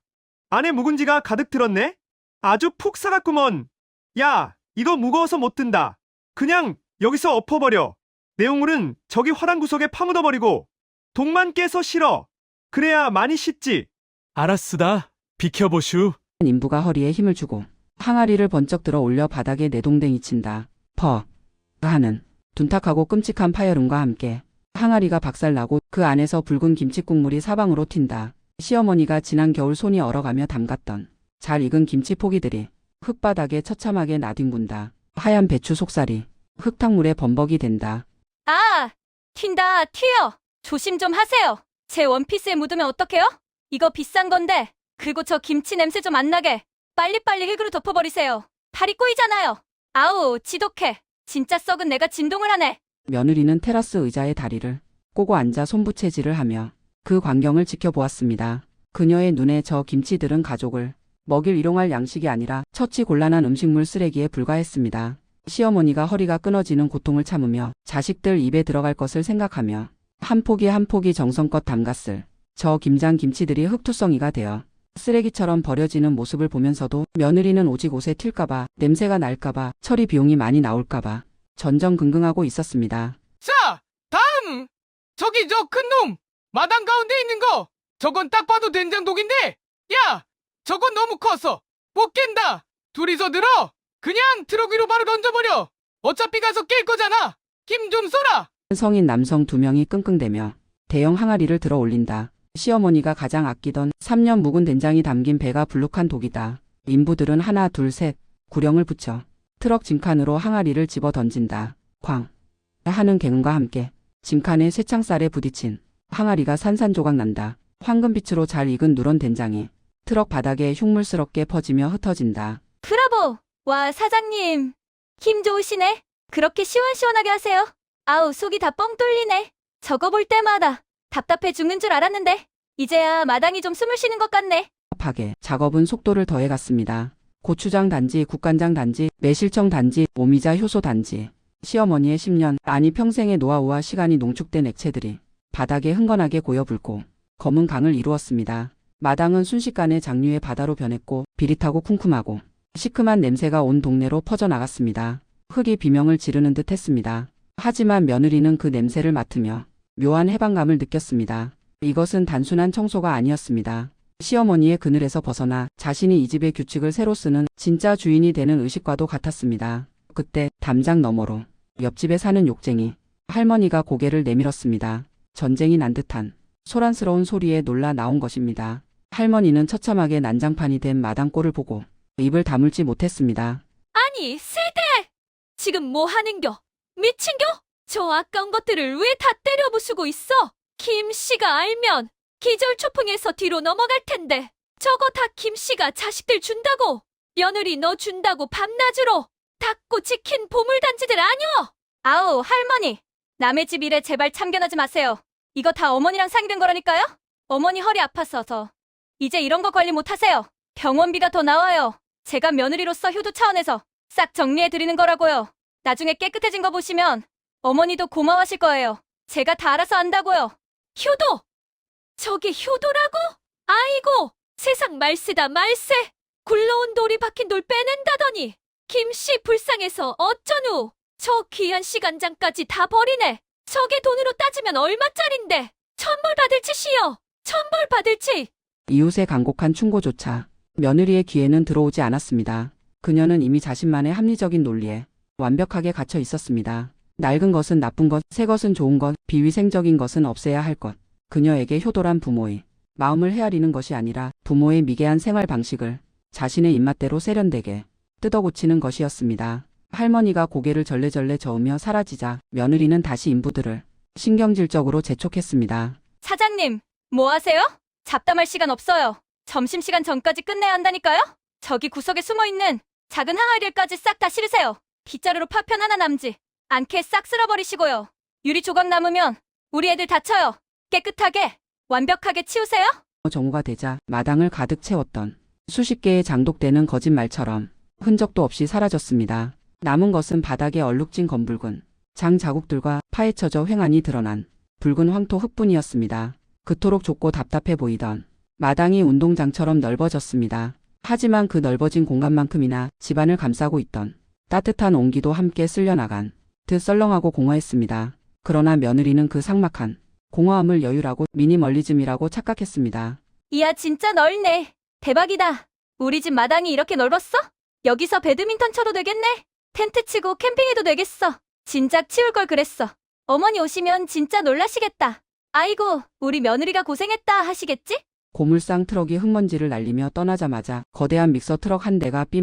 안에 묵은지가 가득 들었네? 아주 푹 사갔구먼. 야, 이거 무거워서 못 든다. 그냥 여기서 엎어버려. 내용물은 저기 화단 구석에 파묻어버리고 독만 깨서 실어. 그래야 많이 씻지. 알았으다. 비켜보슈. 인부가 허리에 힘을 주고 항아리를 번쩍 들어 올려 바닥에 내동댕이 친다. 퍼 하는 둔탁하고 끔찍한 파열음과 함께 항아리가 박살나고 그 안에서 붉은 김치국물이 사방으로 튄다. 시어머니가 지난 겨울 손이 얼어가며 담갔던 잘 익은 김치 포기들이 흙바닥에 처참하게 나뒹군다. 하얀 배추 속살이 흙탕물에 범벅이 된다. 아, 튄다, 튀어. 조심 좀 하세요. 제 원피스에 묻으면 어떡해요? 이거 비싼 건데. 그리고 저 김치 냄새 좀 안 나게 빨리빨리 흙으로 덮어버리세요. 팔이 꼬이잖아요. 아우, 지독해. 진짜 썩은 내가 진동을 하네. 며느리는 테라스 의자에 다리를 꼬고 앉아 손부채질을 하며 그 광경을 지켜보았습니다. 그녀의 눈에 저 김치들은 가족을 먹일 일용할 양식이 아니라 처치 곤란한 음식물 쓰레기에 불과했습니다. 시어머니가 허리가 끊어지는 고통을 참으며 자식들 입에 들어갈 것을 생각하며 한 포기 한 포기 정성껏 담갔을 저 김장 김치들이 흙투성이가 되어 쓰레기처럼 버려지는 모습을 보면서도 며느리는 오직 옷에 튈까봐, 냄새가 날까봐, 처리 비용이 많이 나올까봐 전전긍긍하고 있었습니다. 자, 다음! 저기 저 큰 놈! 마당 가운데 있는 거! 저건 딱 봐도 된장독인데! 야! 저건 너무 커서 못 깬다! 둘이서 들어! 그냥 트럭 위로 바로 던져버려! 어차피 가서 깰 거잖아! 힘 좀 써라! 성인 남성 2명이 끙끙대며 대형 항아리를 들어 올린다. 시어머니가 가장 아끼던 3년 묵은 된장이 담긴 배가 불룩한 독이다. 인부들은 하나 둘 셋 구령을 붙여 트럭 짐칸으로 항아리를 집어 던진다. 쾅 하는 개음과 함께 짐칸의 쇠창살에 부딪힌 항아리가 산산조각 난다. 황금빛으로 잘 익은 누런 된장이 트럭 바닥에 흉물스럽게 퍼지며 흩어진다. 브라보! 와, 사장님. 힘 좋으시네. 그렇게 시원시원하게 하세요. 아우, 속이 다 뻥 뚫리네. 저거 볼 때마다 답답해 죽는 줄 알았는데 이제야 마당이 좀 숨을 쉬는 것 같네. 파게 작업은 속도를 더해갔습니다. 고추장 단지, 국간장 단지, 매실청 단지, 오미자 효소 단지. 시어머니의 10년, 아니 평생의 노하우와 시간이 농축된 액체들이 바닥에 흥건하게 고여불고 검은 강을 이루었습니다. 마당은 순식간에 장류의 바다로 변했고 비릿하고 쿰쿰하고 시큼한 냄새가 온 동네로 퍼져나갔습니다. 흙이 비명을 지르는 듯 했습니다. 하지만 며느리는 그 냄새를 맡으며 묘한 해방감을 느꼈습니다. 이것은 단순한 청소가 아니었습니다. 시어머니의 그늘에서 벗어나 자신이 이 집의 규칙을 새로 쓰는 진짜 주인이 되는 의식과도 같았습니다. 그때 담장 너머로 옆집에 사는 욕쟁이 할머니가 고개를 내밀었습니다. 전쟁이 난 듯한 소란스러운 소리에 놀라 나온 것입니다. 할머니는 처참하게 난장판이 된 마당꼴을 보고 입을 다물지 못했습니다. 아니, 세대! 지금 뭐 하는겨? 미친겨? 저 아까운 것들을 왜 다 때려 부수고 있어? 김씨가 알면 기절초풍에서 뒤로 넘어갈 텐데. 저거 다 김씨가 자식들 준다고. 며느리 너 준다고 밤낮으로 닦고 지킨 보물단지들 아니여? 아우, 할머니. 남의 집 일에 제발 참견하지 마세요. 이거 다 어머니랑 상의된 거라니까요? 어머니 허리 아팠어서. 이제 이런 거 관리 못하세요. 병원비가 더 나와요. 제가 며느리로서 효도 차원에서 싹 정리해드리는 거라고요. 나중에 깨끗해진 거 보시면 어머니도 고마워하실 거예요. 제가 다 알아서 한다고요. 효도! 저게 효도라고? 아이고, 세상 말세다 말세. 굴러온 돌이 박힌 돌 빼낸다더니 김씨 불쌍해서 어쩌누. 저 귀한 시간장까지 다 버리네. 저게 돈으로 따지면 얼마짜린데. 천벌 받을 짓이여. 천벌 받을 짓. 이웃의 간곡한 충고조차 며느리의 귀에는 들어오지 않았습니다. 그녀는 이미 자신만의 합리적인 논리에 완벽하게 갇혀 있었습니다. 낡은 것은 나쁜 것, 새 것은 좋은 것, 비위생적인 것은 없애야 할 것. 그녀에게 효도란 부모의 마음을 헤아리는 것이 아니라 부모의 미개한 생활 방식을 자신의 입맛대로 세련되게 뜯어고치는 것이었습니다. 할머니가 고개를 절레절레 저으며 사라지자 며느리는 다시 인부들을 신경질적으로 재촉했습니다. 사장님, 뭐 하세요? 잡담할 시간 없어요. 점심시간 전까지 끝내야 한다니까요? 저기 구석에 숨어있는 작은 항아리들까지 싹 다 실으세요. 빗자루로 파편 하나 남지 않게 싹 쓸어버리시고요. 유리 조각 남으면 우리 애들 다쳐요. 깨끗하게, 완벽하게 치우세요. 정오가 되자 마당을 가득 채웠던 수십 개의 장독대는 거짓말처럼 흔적도 없이 사라졌습니다. 남은 것은 바닥에 얼룩진 검붉은 장 자국들과 파헤쳐져 횡안이 드러난 붉은 황토 흙뿐이었습니다. 그토록 좁고 답답해 보이던 마당이 운동장처럼 넓어졌습니다. 하지만 그 넓어진 공간만큼이나 집안을 감싸고 있던 따뜻한 온기도 함께 쓸려나간 듯 썰렁하고 공허했습니다. 그러나 며느리는 그 삭막한 공허함을 여유라고 미니멀리즘이라고 착각했습니다. 이야, 진짜 넓네. 대박이다. 우리 집 마당이 이렇게 넓었어? 여기서 배드민턴 쳐도 되겠네. 텐트 치고 캠핑해도 되겠어. 진작 치울 걸 그랬어. 어머니 오시면 진짜 놀라시겠다. 아이고, 우리 며느리가 고생했다 하시겠지? 고물상 트럭이 흙먼지를 날리며 떠나자마자 거대한 믹서 트럭 한 대가 B-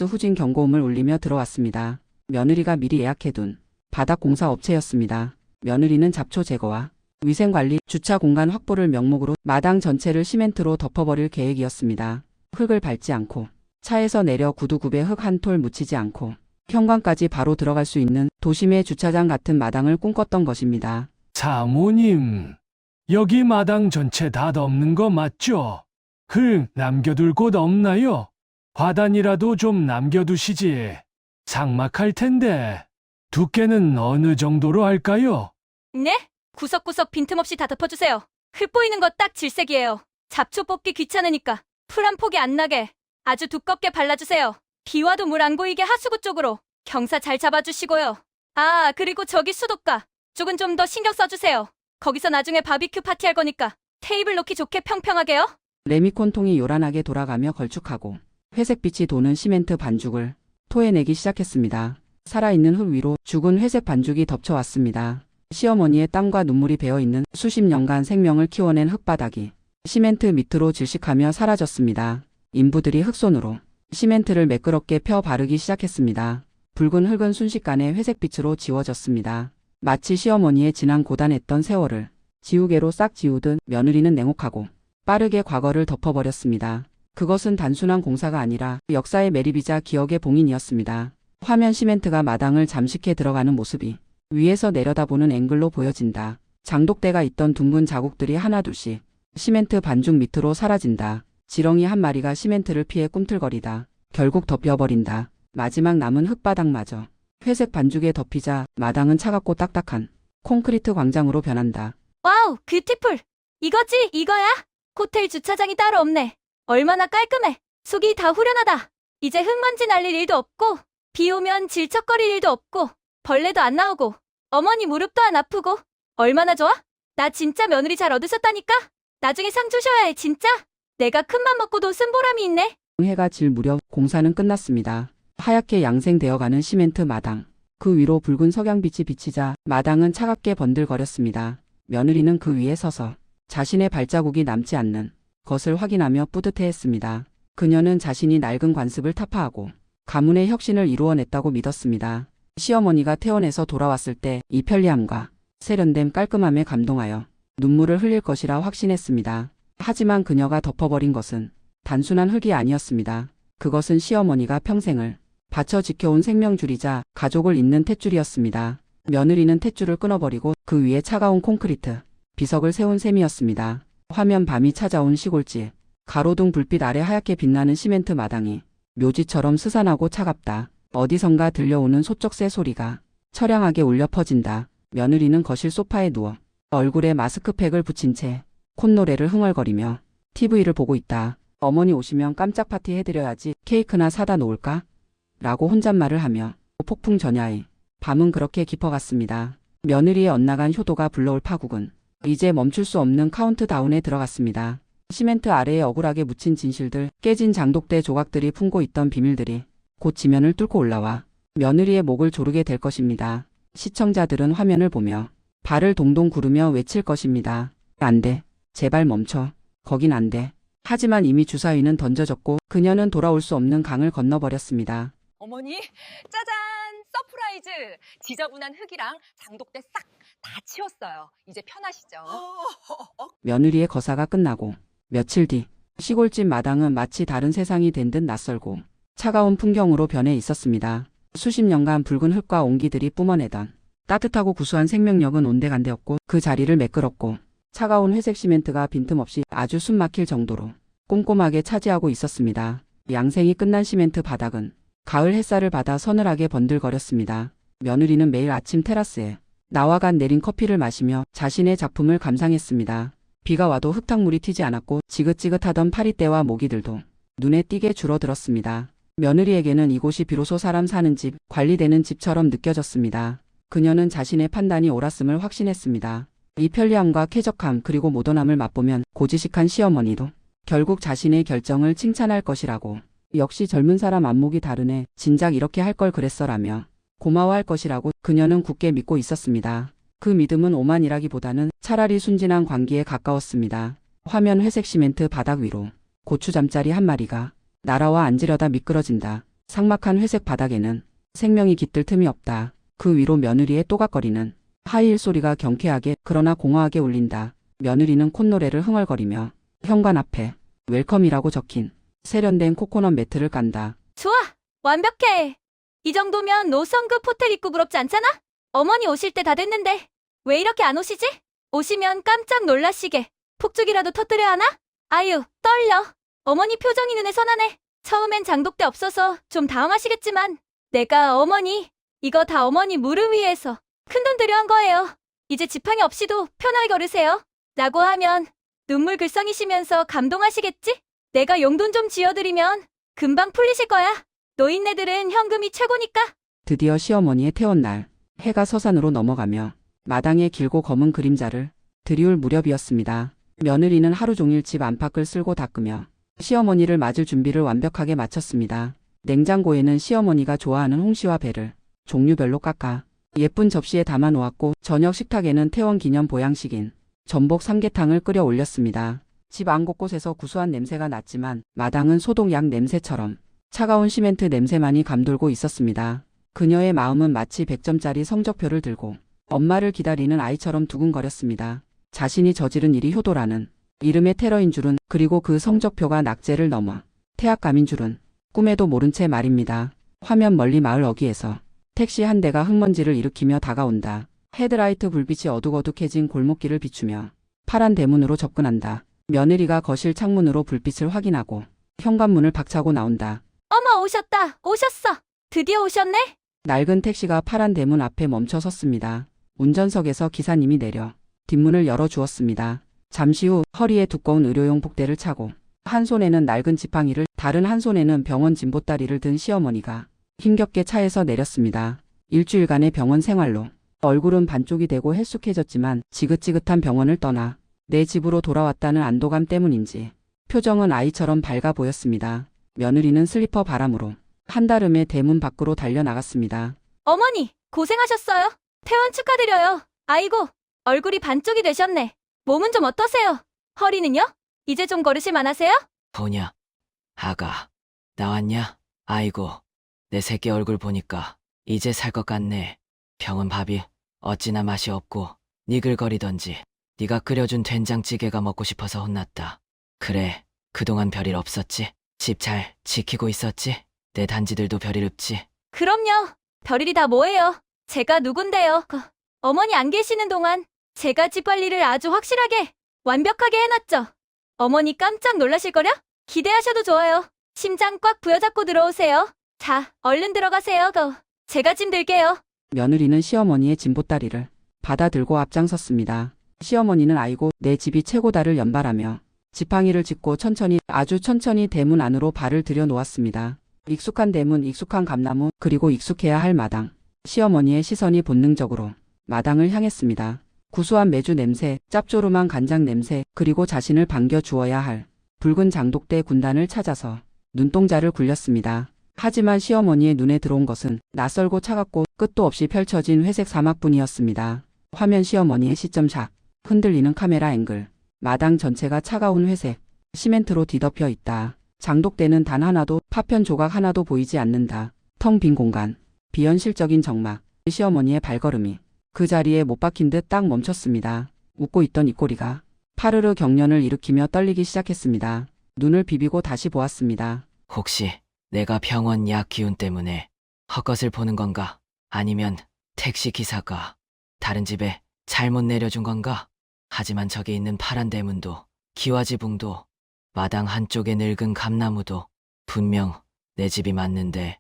후진 경고음을 울리며 들어왔습니다. 며느리가 미리 예약해둔 바닥 공사 업체였습니다. 며느리는 잡초 제거와 위생관리, 주차 공간 확보를 명목으로 마당 전체를 시멘트로 덮어버릴 계획이었습니다. 흙을 밟지 않고 차에서 내려 구두굽에 흙 한 톨 묻히지 않고 현관까지 바로 들어갈 수 있는 도심의 주차장 같은 마당을 꿈꿨던 것입니다. 사모님, 여기 마당 전체 다 덮는 거 맞죠? 흙 남겨둘 곳 없나요? 화단이라도 좀 남겨두시지. 삭막할 텐데. 두께는 어느 정도로 할까요? 네? 구석구석 빈틈없이 다 덮어주세요. 흙 보이는 거 딱 질색이에요. 잡초 뽑기 귀찮으니까 풀 한 폭이 안 나게 아주 두껍게 발라주세요. 비 와도 물 안 고이게 하수구 쪽으로 경사 잘 잡아주시고요. 아, 그리고 저기 수도가 쪽은 좀 더 신경 써주세요. 거기서 나중에 바비큐 파티할 거니까 테이블 놓기 좋게 평평하게요. 레미콘 통이 요란하게 돌아가며 걸쭉하고 회색빛이 도는 시멘트 반죽을 토해내기 시작했습니다. 살아있는 흙 위로 죽은 회색 반죽이 덮쳐왔습니다. 시어머니의 땀과 눈물이 배어있는 수십 년간 생명을 키워낸 흙바닥이 시멘트 밑으로 질식하며 사라졌습니다. 인부들이 흙손으로 시멘트를 매끄럽게 펴 바르기 시작했습니다. 붉은 흙은 순식간에 회색빛으로 지워졌습니다. 마치 시어머니의 지난 고단했던 세월을 지우개로 싹 지우듯 며느리는 냉혹하고 빠르게 과거를 덮어버렸습니다. 그것은 단순한 공사가 아니라 역사의 매립이자 기억의 봉인이었습니다. 화면 시멘트가 마당을 잠식해 들어가는 모습이 위에서 내려다보는 앵글로 보여진다. 장독대가 있던 둥근 자국들이 하나둘씩 시멘트 반죽 밑으로 사라진다. 지렁이 한 마리가 시멘트를 피해 꿈틀거리다. 결국 덮여버린다. 마지막 남은 흙바닥마저 회색 반죽에 덮이자 마당은 차갑고 딱딱한 콘크리트 광장으로 변한다. 와우, 뷰티풀. 이거지, 이거야. 호텔 주차장이 따로 없네. 얼마나 깔끔해. 속이 다 후련하다. 이제 흙먼지 날릴 일도 없고, 비 오면 질척거릴 일도 없고, 벌레도 안 나오고, 어머니 무릎도 안 아프고. 얼마나 좋아? 나 진짜 며느리 잘 얻으셨다니까? 나중에 상 주셔야 해, 진짜. 내가 큰맘 먹고도 쓴 보람이 있네. 해가 질 무렵 공사는 끝났습니다. 하얗게 양생되어가는 시멘트 마당. 그 위로 붉은 석양빛이 비치자 마당은 차갑게 번들거렸습니다. 며느리는 그 위에 서서 자신의 발자국이 남지 않는 것을 확인하며 뿌듯해했습니다. 그녀는 자신이 낡은 관습을 타파하고 가문의 혁신을 이루어냈다고 믿었습니다. 시어머니가 퇴원해서 돌아왔을 때 이 편리함과 세련됨 깔끔함에 감동하여 눈물을 흘릴 것이라 확신했습니다. 하지만 그녀가 덮어버린 것은 단순한 흙이 아니었습니다. 그것은 시어머니가 평생을 바쳐 지켜온 생명줄이자 가족을 잇는 탯줄이었습니다. 며느리는 탯줄을 끊어버리고 그 위에 차가운 콘크리트, 비석을 세운 셈이었습니다. 화면 밤이 찾아온 시골집, 가로등 불빛 아래 하얗게 빛나는 시멘트 마당이 묘지처럼 스산하고 차갑다. 어디선가 들려오는 소쩍새 소리가 처량하게 울려 퍼진다. 며느리는 거실 소파에 누워 얼굴에 마스크팩을 붙인 채 콧노래를 흥얼거리며 TV를 보고 있다. 어머니 오시면 깜짝 파티 해드려야지. 케이크나 사다 놓을까? 라고 혼잣말을 하며 폭풍 전야에 밤은 그렇게 깊어갔습니다. 며느리의 엇나간 효도가 불러올 파국은 이제 멈출 수 없는 카운트다운에 들어갔습니다. 시멘트 아래에 억울하게 묻힌 진실들, 깨진 장독대 조각들이 품고 있던 비밀들이 곧 지면을 뚫고 올라와 며느리의 목을 조르게 될 것입니다. 시청자들은 화면을 보며 발을 동동 구르며 외칠 것입니다. 안 돼. 제발 멈춰. 거긴 안 돼. 하지만 이미 주사위는 던져졌고 그녀는 돌아올 수 없는 강을 건너버렸습니다. 어머니, 짜잔! 서프라이즈! 지저분한 흙이랑 장독대 싹 다 치웠어요. 이제 편하시죠? 며느리의 거사가 끝나고 며칠 뒤 시골집 마당은 마치 다른 세상이 된 듯 낯설고 차가운 풍경으로 변해 있었습니다. 수십 년간 붉은 흙과 옹기들이 뿜어내던 따뜻하고 구수한 생명력은 온데간데없고 그 자리를 매끄럽고 차가운 회색 시멘트가 빈틈없이 아주 숨막힐 정도로 꼼꼼하게 차지하고 있었습니다. 양생이 끝난 시멘트 바닥은 가을 햇살을 받아 서늘하게 번들거렸습니다. 며느리는 매일 아침 테라스에 나와간 내린 커피를 마시며 자신의 작품을 감상했습니다. 비가 와도 흙탕물이 튀지 않았고 지긋지긋하던 파리떼와 모기들도 눈에 띄게 줄어들었습니다. 며느리에게는 이곳이 비로소 사람 사는 집, 관리되는 집처럼 느껴졌습니다. 그녀는 자신의 판단이 옳았음을 확신했습니다. 이 편리함과 쾌적함 그리고 모던함을 맛보면 고지식한 시어머니도 결국 자신의 결정을 칭찬할 것이라고, 역시 젊은 사람 안목이 다르네, 진작 이렇게 할 걸 그랬어라며 고마워할 것이라고 그녀는 굳게 믿고 있었습니다. 그 믿음은 오만이라기보다는 차라리 순진한 광기에 가까웠습니다. 화면 회색 시멘트 바닥 위로 고추잠자리 한 마리가 날아와 앉으려다 미끄러진다. 삭막한 회색 바닥에는 생명이 깃들 틈이 없다. 그 위로 며느리의 또각거리는 하이힐 소리가 경쾌하게 그러나 공허하게 울린다. 며느리는 콧노래를 흥얼거리며 현관 앞에 웰컴이라고 적힌 세련된 코코넛 매트를 깐다. 좋아! 완벽해! 이 정도면 5성급 호텔 입구 부럽지 않잖아? 어머니 오실 때 다 됐는데 왜 이렇게 안 오시지? 오시면 깜짝 놀라시게 폭죽이라도 터뜨려야 하나? 아유, 떨려. 어머니 표정이 눈에 선하네. 처음엔 장독대 없어서 좀 당황하시겠지만 내가 어머니, 이거 다 어머니 무릎 위에서 큰돈 들여 한 거예요. 이제 지팡이 없이도 편하게 걸으세요. 라고 하면 눈물 글썽이시면서 감동하시겠지? 내가 용돈 좀 지어드리면 금방 풀리실 거야. 노인네들은 현금이 최고니까. 드디어 시어머니의 퇴원날, 해가 서산으로 넘어가며 마당에 길고 검은 그림자를 들이울 무렵이었습니다. 며느리는 하루 종일 집 안팎을 쓸고 닦으며 시어머니를 맞을 준비를 완벽하게 마쳤습니다. 냉장고에는 시어머니가 좋아하는 홍시와 배를 종류별로 깎아 예쁜 접시에 담아 놓았고 저녁 식탁에는 퇴원 기념 보양식인 전복 삼계탕을 끓여 올렸습니다. 집 안 곳곳에서 구수한 냄새가 났지만 마당은 소독약 냄새처럼 차가운 시멘트 냄새만이 감돌고 있었습니다. 그녀의 마음은 마치 100점짜리 성적표를 들고 엄마를 기다리는 아이처럼 두근거렸습니다. 자신이 저지른 일이 효도라는 이름의 테러인 줄은, 그리고 그 성적표가 낙제를 넘어 태압감인 줄은 꿈에도 모른 채 말입니다. 화면 멀리 마을 어귀에서 택시 한 대가 흙먼지를 일으키며 다가온다. 헤드라이트 불빛이 어둑어둑해진 골목길을 비추며 파란 대문으로 접근한다. 며느리가 거실 창문으로 불빛을 확인하고 현관문을 박차고 나온다. 어머, 오셨다. 오셨어. 드디어 오셨네. 낡은 택시가 파란 대문 앞에 멈춰 섰습니다. 운전석에서 기사님이 내려 뒷문을 열어주었습니다. 잠시 후 허리에 두꺼운 의료용 복대를 차고 한 손에는 낡은 지팡이를 다른 한 손에는 병원 진보다리를 든 시어머니가 힘겹게 차에서 내렸습니다. 일주일간의 병원 생활로 얼굴은 반쪽이 되고 헬쑥해졌지만 지긋지긋한 병원을 떠나 내 집으로 돌아왔다는 안도감 때문인지 표정은 아이처럼 밝아 보였습니다. 며느리는 슬리퍼 바람으로 한달음에 대문 밖으로 달려나갔습니다. 어머니, 고생하셨어요. 퇴원 축하드려요. 아이고, 얼굴이 반쪽이 되셨네. 몸은 좀 어떠세요? 허리는요? 이제 좀 걸으실 만하세요? 보냐, 아가, 나왔냐? 아이고, 내 새끼 얼굴 보니까 이제 살 것 같네. 병은 밥이 어찌나 맛이 없고 니글거리던지 네가 끓여준 된장찌개가 먹고 싶어서 혼났다. 그래, 그동안 별일 없었지? 집 잘 지키고 있었지? 내 단지들도 별일 없지? 그럼요. 별일이 다 뭐예요? 제가 누군데요? 어머니 안 계시는 동안 제가 집 관리를 아주 확실하게, 완벽하게 해놨죠. 어머니 깜짝 놀라실거려? 기대하셔도 좋아요. 심장 꽉 부여잡고 들어오세요. 자, 얼른 들어가세요. 제가 짐 들게요. 며느리는 시어머니의 진보다리를 받아들고 앞장섰습니다. 시어머니는 아이고 내 집이 최고다를 연발하며 지팡이를 짚고 천천히 아주 천천히 대문 안으로 발을 들여놓았습니다. 익숙한 대문, 익숙한 감나무, 그리고 익숙해야 할 마당. 시어머니의 시선이 본능적으로 마당을 향했습니다. 구수한 메주 냄새, 짭조름한 간장 냄새, 그리고 자신을 반겨 주어야 할 붉은 장독대 군단을 찾아서 눈동자를 굴렸습니다. 하지만 시어머니의 눈에 들어온 것은 낯설고 차갑고 끝도 없이 펼쳐진 회색 사막뿐이었습니다. 화면 시어머니의 시점샷, 흔들리는 카메라 앵글, 마당 전체가 차가운 회색, 시멘트로 뒤덮여 있다. 장독대는 단 하나도, 파편 조각 하나도 보이지 않는다. 텅 빈 공간, 비현실적인 정막, 시어머니의 발걸음이 그 자리에 못 박힌 듯 딱 멈췄습니다. 웃고 있던 입꼬리가 파르르 경련을 일으키며 떨리기 시작했습니다. 눈을 비비고 다시 보았습니다. 혹시 내가 병원 약 기운 때문에 헛것을 보는 건가? 아니면 택시 기사가 다른 집에 잘못 내려준 건가? 하지만 저기 있는 파란 대문도, 기와지붕도, 마당 한쪽에 늙은 감나무도 분명 내 집이 맞는데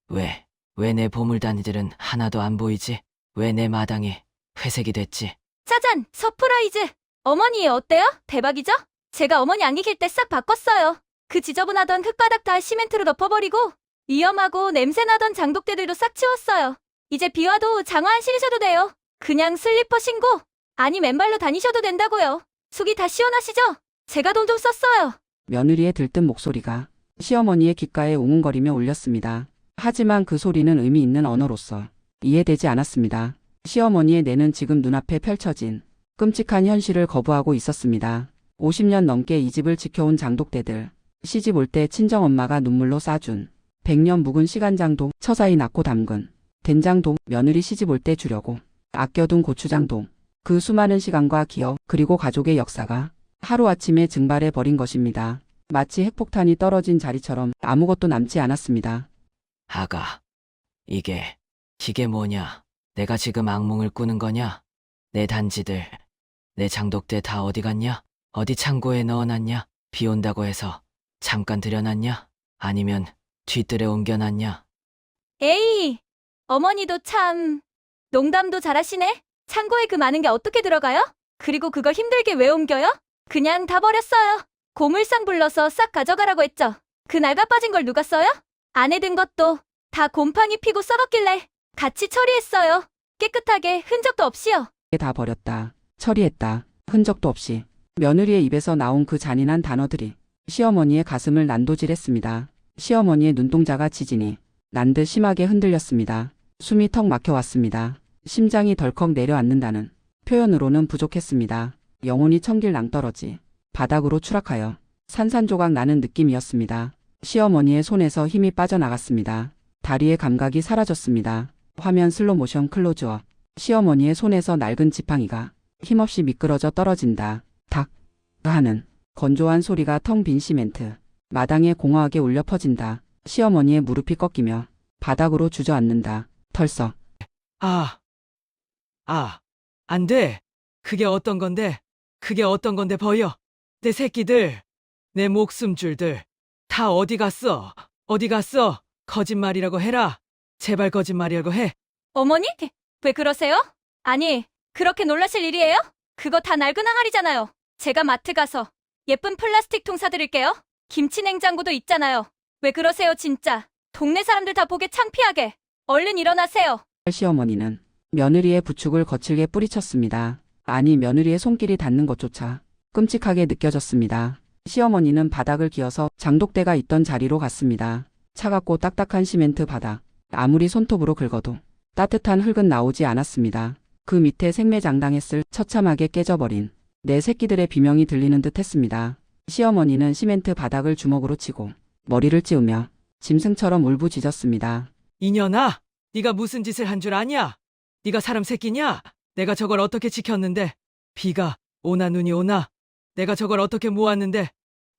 왜 내 보물단이들은 하나도 안 보이지? 왜 내 마당이 회색이 됐지? 짜잔! 서프라이즈! 어머니 어때요? 대박이죠? 제가 어머니 안 계실 때 싹 바꿨어요. 그 지저분하던 흙바닥 다 시멘트로 덮어버리고 위험하고 냄새나던 장독대들도 싹 치웠어요. 이제 비 와도 장화 안 신으셔도 돼요. 그냥 슬리퍼 신고 아니 맨발로 다니셔도 된다고요. 속이 다 시원하시죠? 제가 돈 좀 썼어요. 며느리의 들뜬 목소리가 시어머니의 귓가에 웅웅거리며 울렸습니다. 하지만 그 소리는 의미 있는 언어로서 이해되지 않았습니다. 시어머니의 뇌는 지금 눈앞에 펼쳐진 끔찍한 현실을 거부하고 있었습니다. 50년 넘게 이 집을 지켜온 장독대들, 시집 올 때 친정엄마가 눈물로 싸준 100년 묵은 시간장도, 처사이 낳고 담근 된장도, 며느리 시집 올 때 주려고 아껴둔 고추장도, 그 수많은 시간과 기억, 그리고 가족의 역사가 하루아침에 증발해버린 것입니다. 마치 핵폭탄이 떨어진 자리처럼 아무것도 남지 않았습니다. 아가, 이게 뭐냐? 내가 지금 악몽을 꾸는 거냐? 내 단지들, 내 장독대 다 어디 갔냐? 어디 창고에 넣어놨냐? 비 온다고 해서 잠깐 들여놨냐? 아니면 뒤뜰에 옮겨놨냐? 에이, 어머니도 참 농담도 잘하시네. 창고에 그 많은 게 어떻게 들어가요? 그리고 그걸 힘들게 왜 옮겨요? 그냥 다 버렸어요. 고물상 불러서 싹 가져가라고 했죠. 그 낡아 빠진 걸 누가 써요? 안에 든 것도 다 곰팡이 피고 썩었길래 같이 처리했어요. 깨끗하게 흔적도 없이요. 다 버렸다. 처리했다. 흔적도 없이. 며느리의 입에서 나온 그 잔인한 단어들이 시어머니의 가슴을 난도질했습니다. 시어머니의 눈동자가 지진이 난 듯 심하게 흔들렸습니다. 숨이 턱 막혀왔습니다. 심장이 덜컥 내려앉는다는 표현으로는 부족했습니다. 영혼이 천길 낭떠러지 바닥으로 추락하여 산산조각 나는 느낌이었습니다. 시어머니의 손에서 힘이 빠져나갔습니다. 다리의 감각이 사라졌습니다. 화면 슬로모션 클로즈업. 시어머니의 손에서 낡은 지팡이가 힘없이 미끄러져 떨어진다. 탁 하는 건조한 소리가 텅 빈 시멘트 마당에 공허하게 울려 퍼진다. 시어머니의 무릎이 꺾이며 바닥으로 주저앉는다. 털썩. 안 돼. 그게 어떤 건데 버려. 내 새끼들, 내 목숨줄들, 다 어디 갔어? 거짓말이라고 해라. 제발 거짓말이라고 해. 어머니? 왜 그러세요? 아니, 그렇게 놀라실 일이에요? 그거 다 낡은 항아리잖아요. 제가 마트 가서 예쁜 플라스틱 통 사드릴게요. 김치 냉장고도 있잖아요. 왜 그러세요, 진짜. 동네 사람들 다 보게 창피하게. 얼른 일어나세요. 시어머니는 며느리의 부축을 거칠게 뿌리쳤습니다. 아니, 며느리의 손길이 닿는 것조차 끔찍하게 느껴졌습니다. 시어머니는 바닥을 기어서 장독대가 있던 자리로 갔습니다. 차갑고 딱딱한 시멘트 바닥. 아무리 손톱으로 긁어도 따뜻한 흙은 나오지 않았습니다. 그 밑에 생매장당했을 처참하게 깨져버린 내 새끼들의 비명이 들리는 듯 했습니다. 시어머니는 시멘트 바닥을 주먹으로 치고 머리를 찌우며 짐승처럼 울부짖었습니다. 이년아, 네가 무슨 짓을 한 줄 아냐? 네가 사람 새끼냐? 내가 저걸 어떻게 지켰는데? 비가 오나 눈이 오나? 내가 저걸 어떻게 모았는데?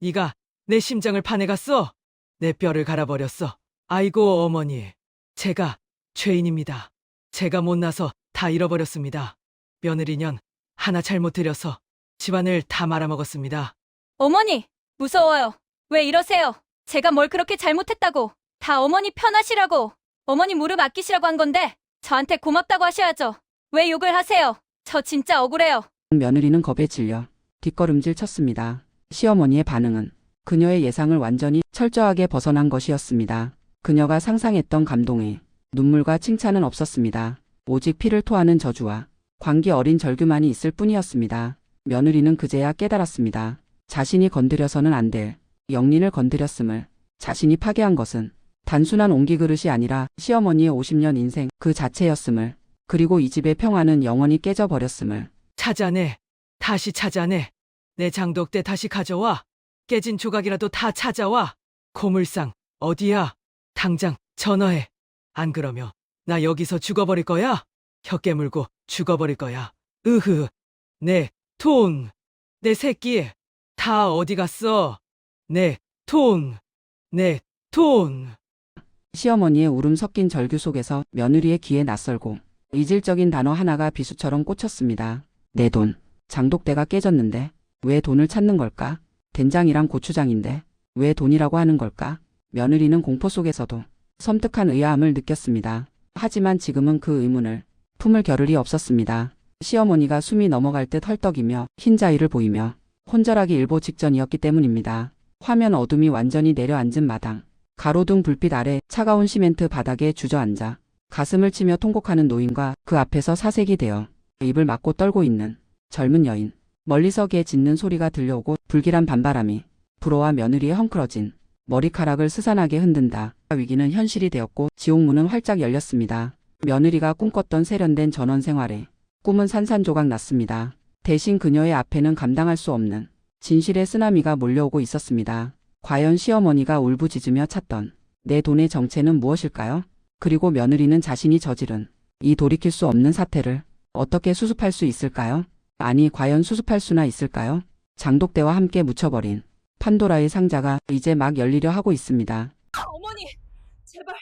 네가 내 심장을 파내갔어? 내 뼈를 갈아버렸어. 아이고 어머니, 제가 죄인입니다. 제가 못나서 다 잃어버렸습니다. 며느리년 하나 잘못 들여서 집안을 다 말아먹었습니다. 어머니, 무서워요. 왜 이러세요? 제가 뭘 그렇게 잘못했다고. 다 어머니 편하시라고. 어머니 무릎 아끼시라고 한 건데 저한테 고맙다고 하셔야죠. 왜 욕을 하세요? 저 진짜 억울해요. 며느리는 겁에 질려 뒷걸음질 쳤습니다. 시어머니의 반응은 그녀의 예상을 완전히 철저하게 벗어난 것이었습니다. 그녀가 상상했던 감동에 눈물과 칭찬은 없었습니다. 오직 피를 토하는 저주와 광기 어린 절규만이 있을 뿐이었습니다. 며느리는 그제야 깨달았습니다. 자신이 건드려서는 안 될 영린을 건드렸음을, 자신이 파괴한 것은 단순한 옹기 그릇이 아니라 시어머니의 50년 인생 그 자체였음을, 그리고 이 집의 평화는 영원히 깨져버렸음을. 찾아내. 다시 찾아내. 내 장독대 다시 가져와. 깨진 조각이라도 다 찾아와. 고물상 어디야? 당장 전화해. 안 그러면 나 여기서 죽어버릴 거야. 혀 깨물고 죽어버릴 거야. 으흐. 내 돈. 내 새끼. 다 어디 갔어? 내 돈. 내 돈. 시어머니의 울음 섞인 절규 속에서 며느리의 귀에 낯설고 이질적인 단어 하나가 비수처럼 꽂혔습니다. 내 돈. 장독대가 깨졌는데 왜 돈을 찾는 걸까? 된장이랑 고추장인데 왜 돈이라고 하는 걸까? 며느리는 공포 속에서도 섬뜩한 의아함을 느꼈습니다. 하지만 지금은 그 의문을 품을 겨를이 없었습니다. 시어머니가 숨이 넘어갈 듯 헐떡이며 흰자위를 보이며 혼절하기 일보 직전이었기 때문입니다. 화면 어둠이 완전히 내려앉은 마당. 가로등 불빛 아래 차가운 시멘트 바닥에 주저앉아 가슴을 치며 통곡하는 노인과 그 앞에서 사색이 되어 입을 막고 떨고 있는 젊은 여인. 멀리서 개 짖는 소리가 들려오고 불길한 반바람이 불어와 며느리의 헝클어진 머리카락을 스산하게 흔든다. 위기는 현실이 되었고 지옥문은 활짝 열렸습니다. 며느리가 꿈꿨던 세련된 전원 생활에 꿈은 산산조각 났습니다. 대신 그녀의 앞에는 감당할 수 없는 진실의 쓰나미가 몰려오고 있었습니다. 과연 시어머니가 울부짖으며 찾던 내 돈의 정체는 무엇일까요? 그리고 며느리는 자신이 저지른 이 돌이킬 수 없는 사태를 어떻게 수습할 수 있을까요? 아니, 과연 수습할 수나 있을까요? 장독대와 함께 묻혀버린 판도라의 상자가 이제 막 열리려 하고 있습니다. 어머니, 제발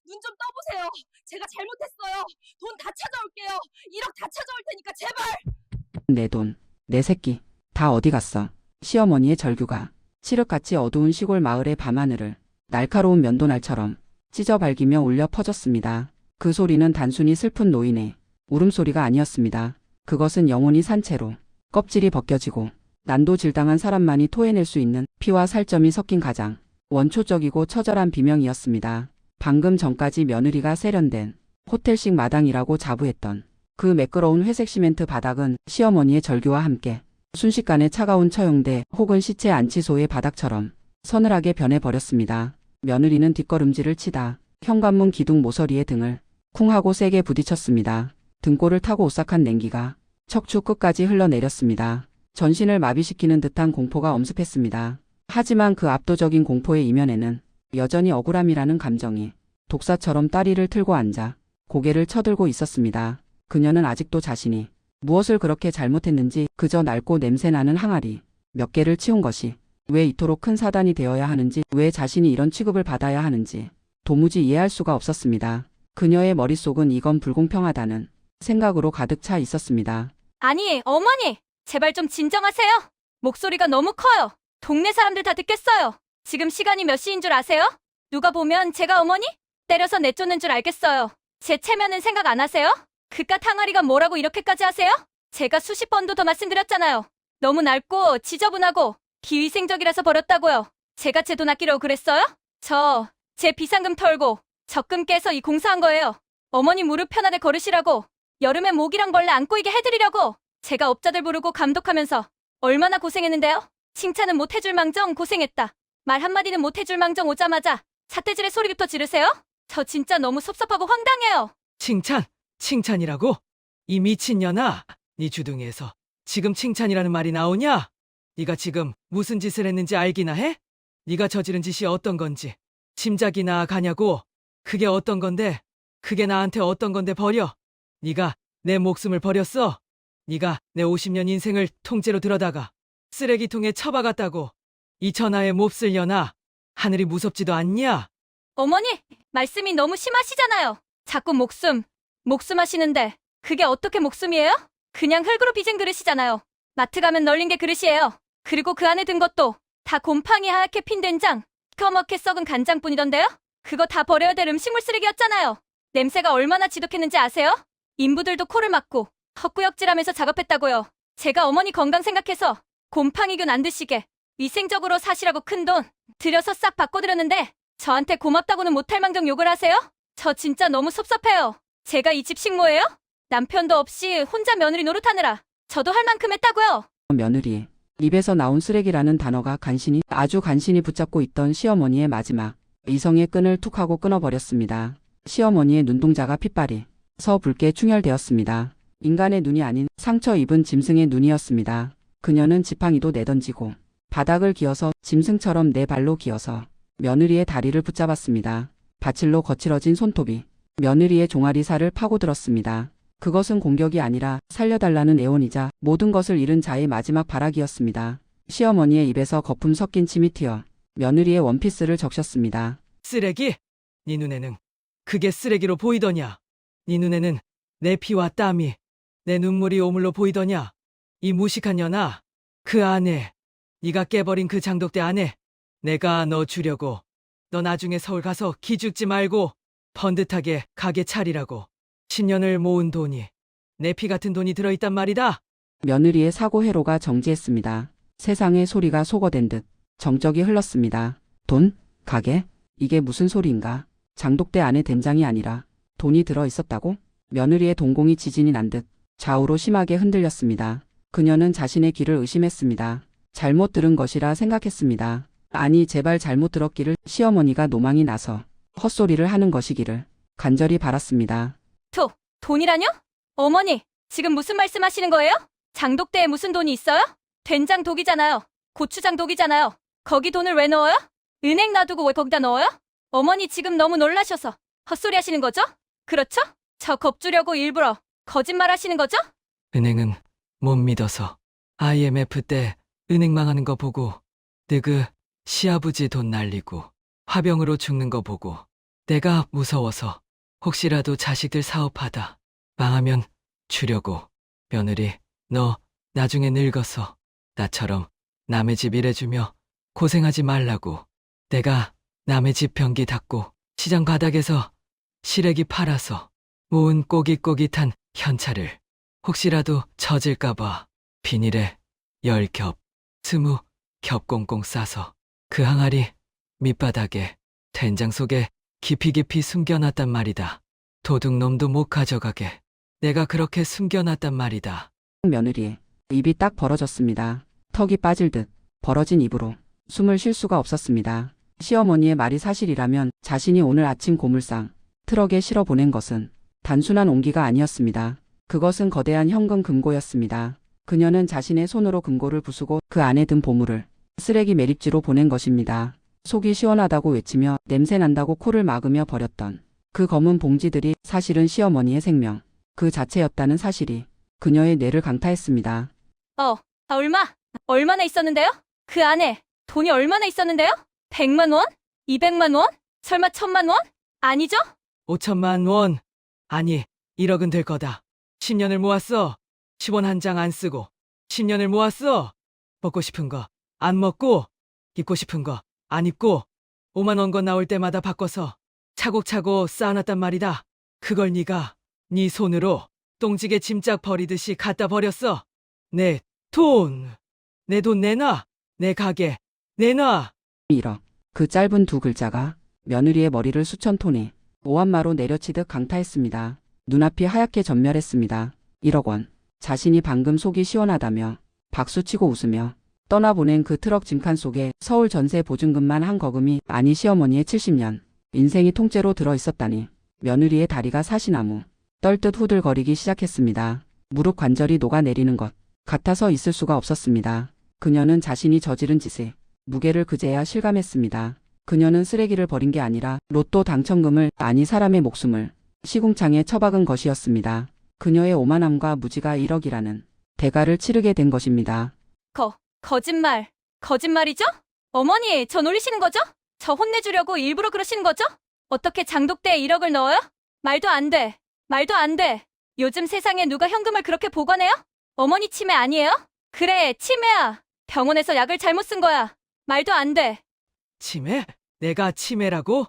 눈 좀 떠보세요. 제가 잘못했어요. 돈 다 찾아올게요. 1억 다 찾아올 테니까 제발. 내 돈, 내 새끼, 다 어디 갔어? 시어머니의 절규가 칠흑같이 어두운 시골 마을의 밤하늘을 날카로운 면도날처럼 찢어 발기며 울려 퍼졌습니다. 그 소리는 단순히 슬픈 노인의 울음소리가 아니었습니다. 그것은 영혼이 산 채로 껍질이 벗겨지고 난도질당한 사람만이 토해낼 수 있는 피와 살점이 섞인 가장 원초적이고 처절한 비명이었습니다. 방금 전까지 며느리가 세련된 호텔식 마당이라고 자부했던 그 매끄러운 회색 시멘트 바닥은 시어머니의 절규와 함께 순식간에 차가운 처형대 혹은 시체 안치소의 바닥처럼 서늘하게 변해버렸습니다. 며느리는 뒷걸음질을 치다 현관문 기둥 모서리에 등을 쿵 하고 세게 부딪혔습니다. 등골을 타고 오싹한 냉기가 척추 끝까지 흘러내렸습니다. 전신을 마비시키는 듯한 공포가 엄습했습니다. 하지만 그 압도적인 공포의 이면에는 여전히 억울함이라는 감정이 독사처럼 다리를 틀고 앉아 고개를 쳐들고 있었습니다. 그녀는 아직도 자신이 무엇을 그렇게 잘못했는지, 그저 낡고 냄새나는 항아리 몇 개를 치운 것이 왜 이토록 큰 사단이 되어야 하는지, 왜 자신이 이런 취급을 받아야 하는지 도무지 이해할 수가 없었습니다. 그녀의 머릿속은 이건 불공평하다는 생각으로 가득 차 있었습니다. 아니, 어머니, 제발 좀 진정하세요. 목소리가 너무 커요. 동네 사람들 다 듣겠어요. 지금 시간이 몇 시인 줄 아세요? 누가 보면 제가 어머니 때려서 내쫓는 줄 알겠어요. 제 체면은 생각 안 하세요? 그깟 항아리가 뭐라고 이렇게까지 하세요? 제가 수십 번도 더 말씀드렸잖아요. 너무 낡고 지저분하고 비위생적이라서 버렸다고요. 제가 제 돈 아끼려고 그랬어요? 제 비상금 털고 적금 깨서 이 공사한 거예요. 어머니 무릎 편하게 걸으시라고, 여름에 모기랑 벌레 안 꼬이게 해드리려고 제가 업자들 부르고 감독하면서 얼마나 고생했는데요? 칭찬은 못 해줄 망정 고생했다. 말 한마디는 못 해줄 망정 오자마자 삿대질의 소리부터 지르세요? 저 진짜 너무 섭섭하고 황당해요. 칭찬이라고? 이 미친년아, 네 주둥이에서 지금 칭찬이라는 말이 나오냐? 네가 지금 무슨 짓을 했는지 알기나 해? 네가 저지른 짓이 어떤 건지 짐작이나 가냐고. 그게 어떤 건데? 그게 나한테 어떤 건데 버려? 네가 내 목숨을 버렸어. 네가 내 50년 인생을 통째로 들어다가 쓰레기통에 처박았다고. 이 천하에 몹쓸 년아, 하늘이 무섭지도 않냐? 어머니, 말씀이 너무 심하시잖아요. 자꾸 목숨 하시는데 그게 어떻게 목숨이에요? 그냥 흙으로 빚은 그릇이잖아요. 마트 가면 널린 게 그릇이에요. 그리고 그 안에 든 것도 다 곰팡이 하얗게 핀 된장, 시커멓게 썩은 간장뿐이던데요? 그거 다 버려야 될 음식물 쓰레기였잖아요. 냄새가 얼마나 지독했는지 아세요? 인부들도 코를 막고 헛구역질하면서 작업했다고요. 제가 어머니 건강 생각해서 곰팡이균 안 드시게 위생적으로 사시라고 큰돈 들여서 싹 바꿔드렸는데 저한테 고맙다고는 못할 망정 욕을 하세요? 저 진짜 너무 섭섭해요. 제가 이 집 식모예요? 남편도 없이 혼자 며느리 노릇하느라 저도 할 만큼 했다고요. 며느리. 입에서 나온 쓰레기라는 단어가 아주 간신히 붙잡고 있던 시어머니의 마지막 이성의 끈을 툭 하고 끊어버렸습니다. 시어머니의 눈동자가 핏발이 서 붉게 충혈되었습니다. 인간의 눈이 아닌 상처 입은 짐승의 눈이었습니다. 그녀는 지팡이도 내던지고 바닥을 기어서 짐승처럼 네 발로 기어서 며느리의 다리를 붙잡았습니다. 바칠로 거칠어진 손톱이 며느리의 종아리 살을 파고들었습니다. 그것은 공격이 아니라 살려달라는 애원이자 모든 것을 잃은 자의 마지막 발악이었습니다. 시어머니의 입에서 거품 섞인 침이 튀어 며느리의 원피스를 적셨습니다. 쓰레기? 네 눈에는 그게 쓰레기로 보이더냐? 네 눈에는 내 피와 땀이, 내 눈물이 오물로 보이더냐? 이 무식한 년아, 그 안에, 네가 깨버린 그 장독대 안에 내가 너 주려고, 너 나중에 서울 가서 기죽지 말고 번듯하게 가게 차리라고 10년을 모은 돈이, 내 피 같은 돈이 들어있단 말이다. 며느리의 사고 회로가 정지했습니다. 세상의 소리가 소거된 듯 정적이 흘렀습니다. 돈? 가게? 이게 무슨 소리인가? 장독대 안에 된장이 아니라 돈이 들어 있었다고? 며느리의 동공이 지진이 난 듯 좌우로 심하게 흔들렸습니다. 그녀는 자신의 귀를 의심했습니다. 잘못 들은 것이라 생각했습니다. 아니, 제발 잘못 들었기를, 시어머니가 노망이 나서 헛소리를 하는 것이기를 간절히 바랐습니다. 돈이라뇨? 어머니, 지금 무슨 말씀 하시는 거예요? 장독대에 무슨 돈이 있어요? 된장 독이잖아요. 고추장 독이잖아요. 거기 돈을 왜 넣어요? 은행 놔두고 왜 거기다 넣어요? 어머니 지금 너무 놀라셔서 헛소리 하시는 거죠? 그렇죠? 저 겁주려고 일부러 거짓말 하시는 거죠? 은행은 못 믿어서 IMF 때 은행 망하는 거 보고 느그 시아버지 돈 날리고 화병으로 죽는 거 보고 내가 무서워서 혹시라도 자식들 사업하다 망하면 주려고. 며느리, 너 나중에 늙어서 나처럼 남의 집 일해주며 고생하지 말라고 내가 남의 집 변기 닦고 시장 바닥에서 시래기 팔아서 모은 꼬깃꼬깃한 현찰을 혹시라도 젖을까봐 비닐에 10겹, 20겹 꽁꽁 싸서 그 항아리 밑바닥에 된장 속에 깊이 숨겨놨단 말이다. 도둑놈도 못 가져가게 내가 그렇게 숨겨놨단 말이다. 며느리, 입이 딱 벌어졌습니다. 턱이 빠질 듯 벌어진 입으로 숨을 쉴 수가 없었습니다. 시어머니의 말이 사실이라면 자신이 오늘 아침 고물상 트럭에 실어 보낸 것은 단순한 옹기가 아니었습니다. 그것은 거대한 현금 금고였습니다. 그녀는 자신의 손으로 금고를 부수고 그 안에 든 보물을 쓰레기 매립지로 보낸 것입니다. 속이 시원하다고 외치며 냄새난다고 코를 막으며 버렸던 그 검은 봉지들이 사실은 시어머니의 생명 그 자체였다는 사실이 그녀의 뇌를 강타했습니다. 얼마나 있었는데요? 그 안에 돈이 얼마나 있었는데요? 100만 원? 200만 원? 설마 1000만 원? 아니죠? 5천만 원. 아니, 1억은 될 거다. 10년을 모았어. 10원 한 장 안 쓰고 10년을 모았어. 먹고 싶은 거 안 먹고 입고 싶은 거 안 입고 5만 원권 나올 때마다 바꿔서 차곡차곡 쌓아놨단 말이다. 그걸 네가 네 손으로 똥지게 짐짝 버리듯이 갖다 버렸어. 내 돈 내놔. 내 가게 내놔. 1억. 그 짧은 두 글자가 며느리의 머리를 수천 톤의 오한마로 내려치듯 강타했습니다. 눈앞이 하얗게 전멸했습니다. 1억 원. 자신이 방금 속이 시원하다며 박수치고 웃으며 떠나보낸 그 트럭 짐칸 속에 서울 전세 보증금만 한 거금이 아니 시어머니의 70년 인생이 통째로 들어있었다니. 며느리의 다리가 사시나무 떨듯 후들거리기 시작했습니다. 무릎 관절이 녹아내리는 것 같아서 있을 수가 없었습니다. 그녀는 자신이 저지른 짓에 무게를 그제야 실감했습니다. 그녀는 쓰레기를 버린 게 아니라 로또 당첨금을 아니 사람의 목숨을 시궁창에 처박은 것이었습니다. 그녀의 오만함과 무지가 1억이라는 대가를 치르게 된 것입니다. 거짓말이죠? 어머니, 저 놀리시는 거죠? 저 혼내주려고 일부러 그러시는 거죠? 어떻게 장독대에 1억을 넣어요? 말도 안 돼. 요즘 세상에 누가 현금을 그렇게 보관해요? 어머니 치매 아니에요? 그래, 치매야. 병원에서 약을 잘못 쓴 거야. 말도 안 돼. 치매? 내가 치매라고?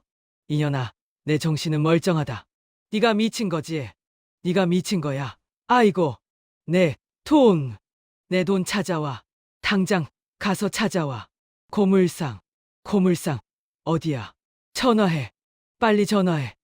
이년아, 내 정신은 멀쩡하다. 네가 미친 거지. 네가 미친 거야. 아이고, 내 돈 찾아와. 당장 가서 찾아와. 고물상 어디야? 전화해. 빨리 전화해.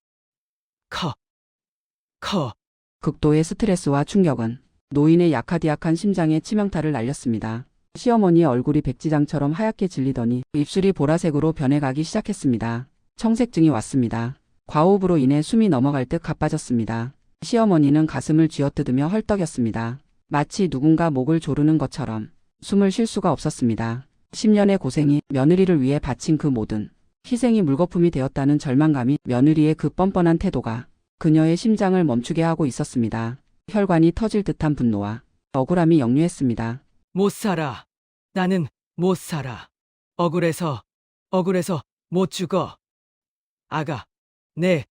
극도의 스트레스와 충격은 노인의 약하디약한 심장에 치명타를 날렸습니다. 시어머니의 얼굴이 백지장처럼 하얗게 질리더니 입술이 보라색으로 변해가기 시작했습니다. 청색증이 왔습니다. 과호흡으로 인해 숨이 넘어갈 듯 가빠졌습니다. 시어머니는 가슴을 쥐어뜯으며 헐떡였습니다. 마치 누군가 목을 조르는 것처럼 숨을 쉴 수가 없었습니다. 10년의 고생이 며느리를 위해 바친 그 모든 희생이 물거품이 되었다는 절망감이 며느리의 그 뻔뻔한 태도가 그녀의 심장을 멈추게 하고 있었습니다. 혈관이 터질 듯한 분노와 억울함이 역류했습니다. 못 살아. 나는 못 살아. 억울해서 못 죽어. 아가, 내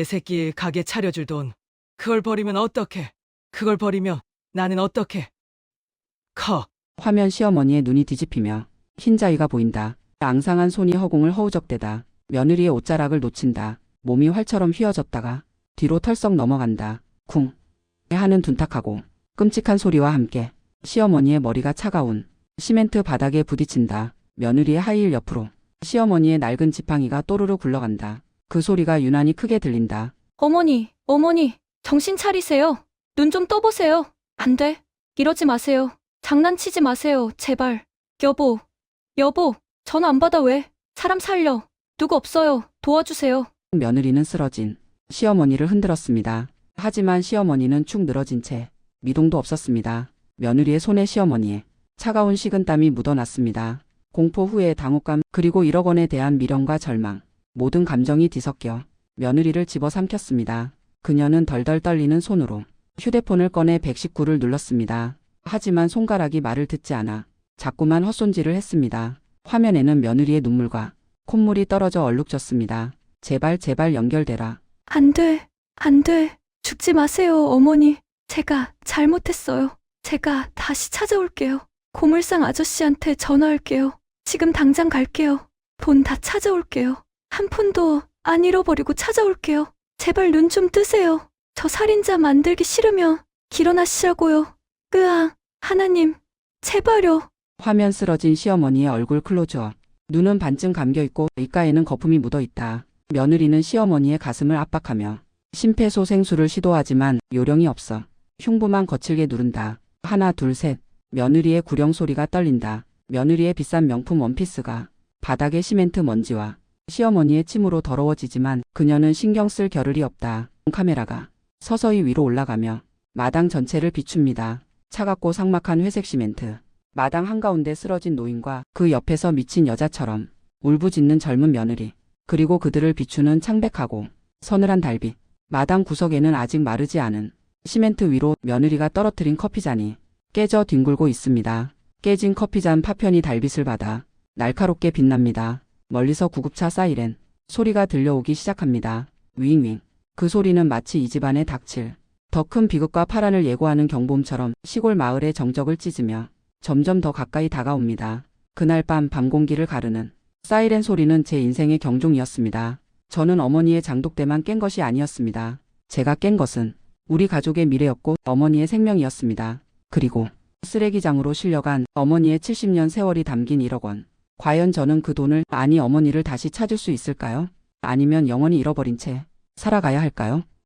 새끼 가게 차려줄 돈. 그걸 버리면 어떡해? 그걸 버리면 나는 어떡해? 화면 시어머니의 눈이 뒤집히며 흰자위가 보인다. 앙상한 손이 허공을 허우적대다. 며느리의 옷자락을 놓친다. 몸이 활처럼 휘어졌다가 뒤로 털썩 넘어간다. 쿵 하는 둔탁하고 끔찍한 소리와 함께 시어머니의 머리가 차가운 시멘트 바닥에 부딪힌다. 며느리의 하이힐 옆으로 시어머니의 낡은 지팡이가 또르르 굴러간다. 그 소리가 유난히 크게 들린다. 어머니, 정신 차리세요. 눈 좀 떠보세요. 안 돼. 이러지 마세요. 장난치지 마세요. 제발. 여보, 전화 안 받아 왜? 사람 살려. 누구 없어요. 도와주세요. 며느리는 쓰러진 시어머니를 흔들었습니다. 하지만 시어머니는 축 늘어진 채 미동도 없었습니다. 며느리의 손에 시어머니의 차가운 식은땀이 묻어났습니다. 공포 후의 당혹감 그리고 1억 원에 대한 미련과 절망 모든 감정이 뒤섞여 며느리를 집어삼켰습니다. 그녀는 덜덜 떨리는 손으로 휴대폰을 꺼내 119를 눌렀습니다. 하지만 손가락이 말을 듣지 않아 자꾸만 헛손질을 했습니다. 화면에는 며느리의 눈물과 콧물이 떨어져 얼룩졌습니다. 제발 연결되라. 안 돼. 죽지 마세요, 어머니. 제가 잘못했어요. 제가 다시 찾아올게요. 고물상 아저씨한테 전화할게요. 지금 당장 갈게요. 돈 다 찾아올게요. 한 푼도 안 잃어버리고 찾아올게요. 제발 눈 좀 뜨세요. 저 살인자 만들기 싫으면 길어나시라고요. 으앙, 하나님, 제발요. 화면 쓰러진 시어머니의 얼굴 클로즈업. 눈은 반쯤 감겨있고 입가에는 거품이 묻어있다. 며느리는 시어머니의 가슴을 압박하며 심폐소생술을 시도하지만 요령이 없어 흉부만 거칠게 누른다. 하나 둘 셋. 며느리의 구령 소리가 떨린다. 며느리의 비싼 명품 원피스가 바닥의 시멘트 먼지와 시어머니의 침으로 더러워지지만 그녀는 신경 쓸 겨를이 없다. 카메라가 서서히 위로 올라가며 마당 전체를 비춥니다. 차갑고 삭막한 회색 시멘트. 마당 한가운데 쓰러진 노인과 그 옆에서 미친 여자처럼 울부짖는 젊은 며느리. 그리고 그들을 비추는 창백하고 서늘한 달빛. 마당 구석에는 아직 마르지 않은 시멘트 위로 며느리가 떨어뜨린 커피잔이 깨져 뒹굴고 있습니다. 깨진 커피잔 파편이 달빛을 받아 날카롭게 빛납니다. 멀리서 구급차 사이렌 소리가 들려오기 시작합니다. 윙윙. 그 소리는 마치 이 집안에 닥칠 더 큰 비극과 파란을 예고하는 경보음처럼 시골 마을의 정적을 찢으며 점점 더 가까이 다가옵니다. 그날 밤 공기를 가르는 사이렌 소리는 제 인생의 경종이었습니다. 저는 어머니의 장독대만 깬 것이 아니었습니다. 제가 깬 것은 우리 가족의 미래였고 어머니의 생명이었습니다. 그리고 쓰레기장으로 실려간 어머니의 70년 세월이 담긴 1억 원. 과연 저는 그 돈을, 아니 어머니를 다시 찾을 수 있을까요? 아니면 영원히 잃어버린 채 살아가야 할까요?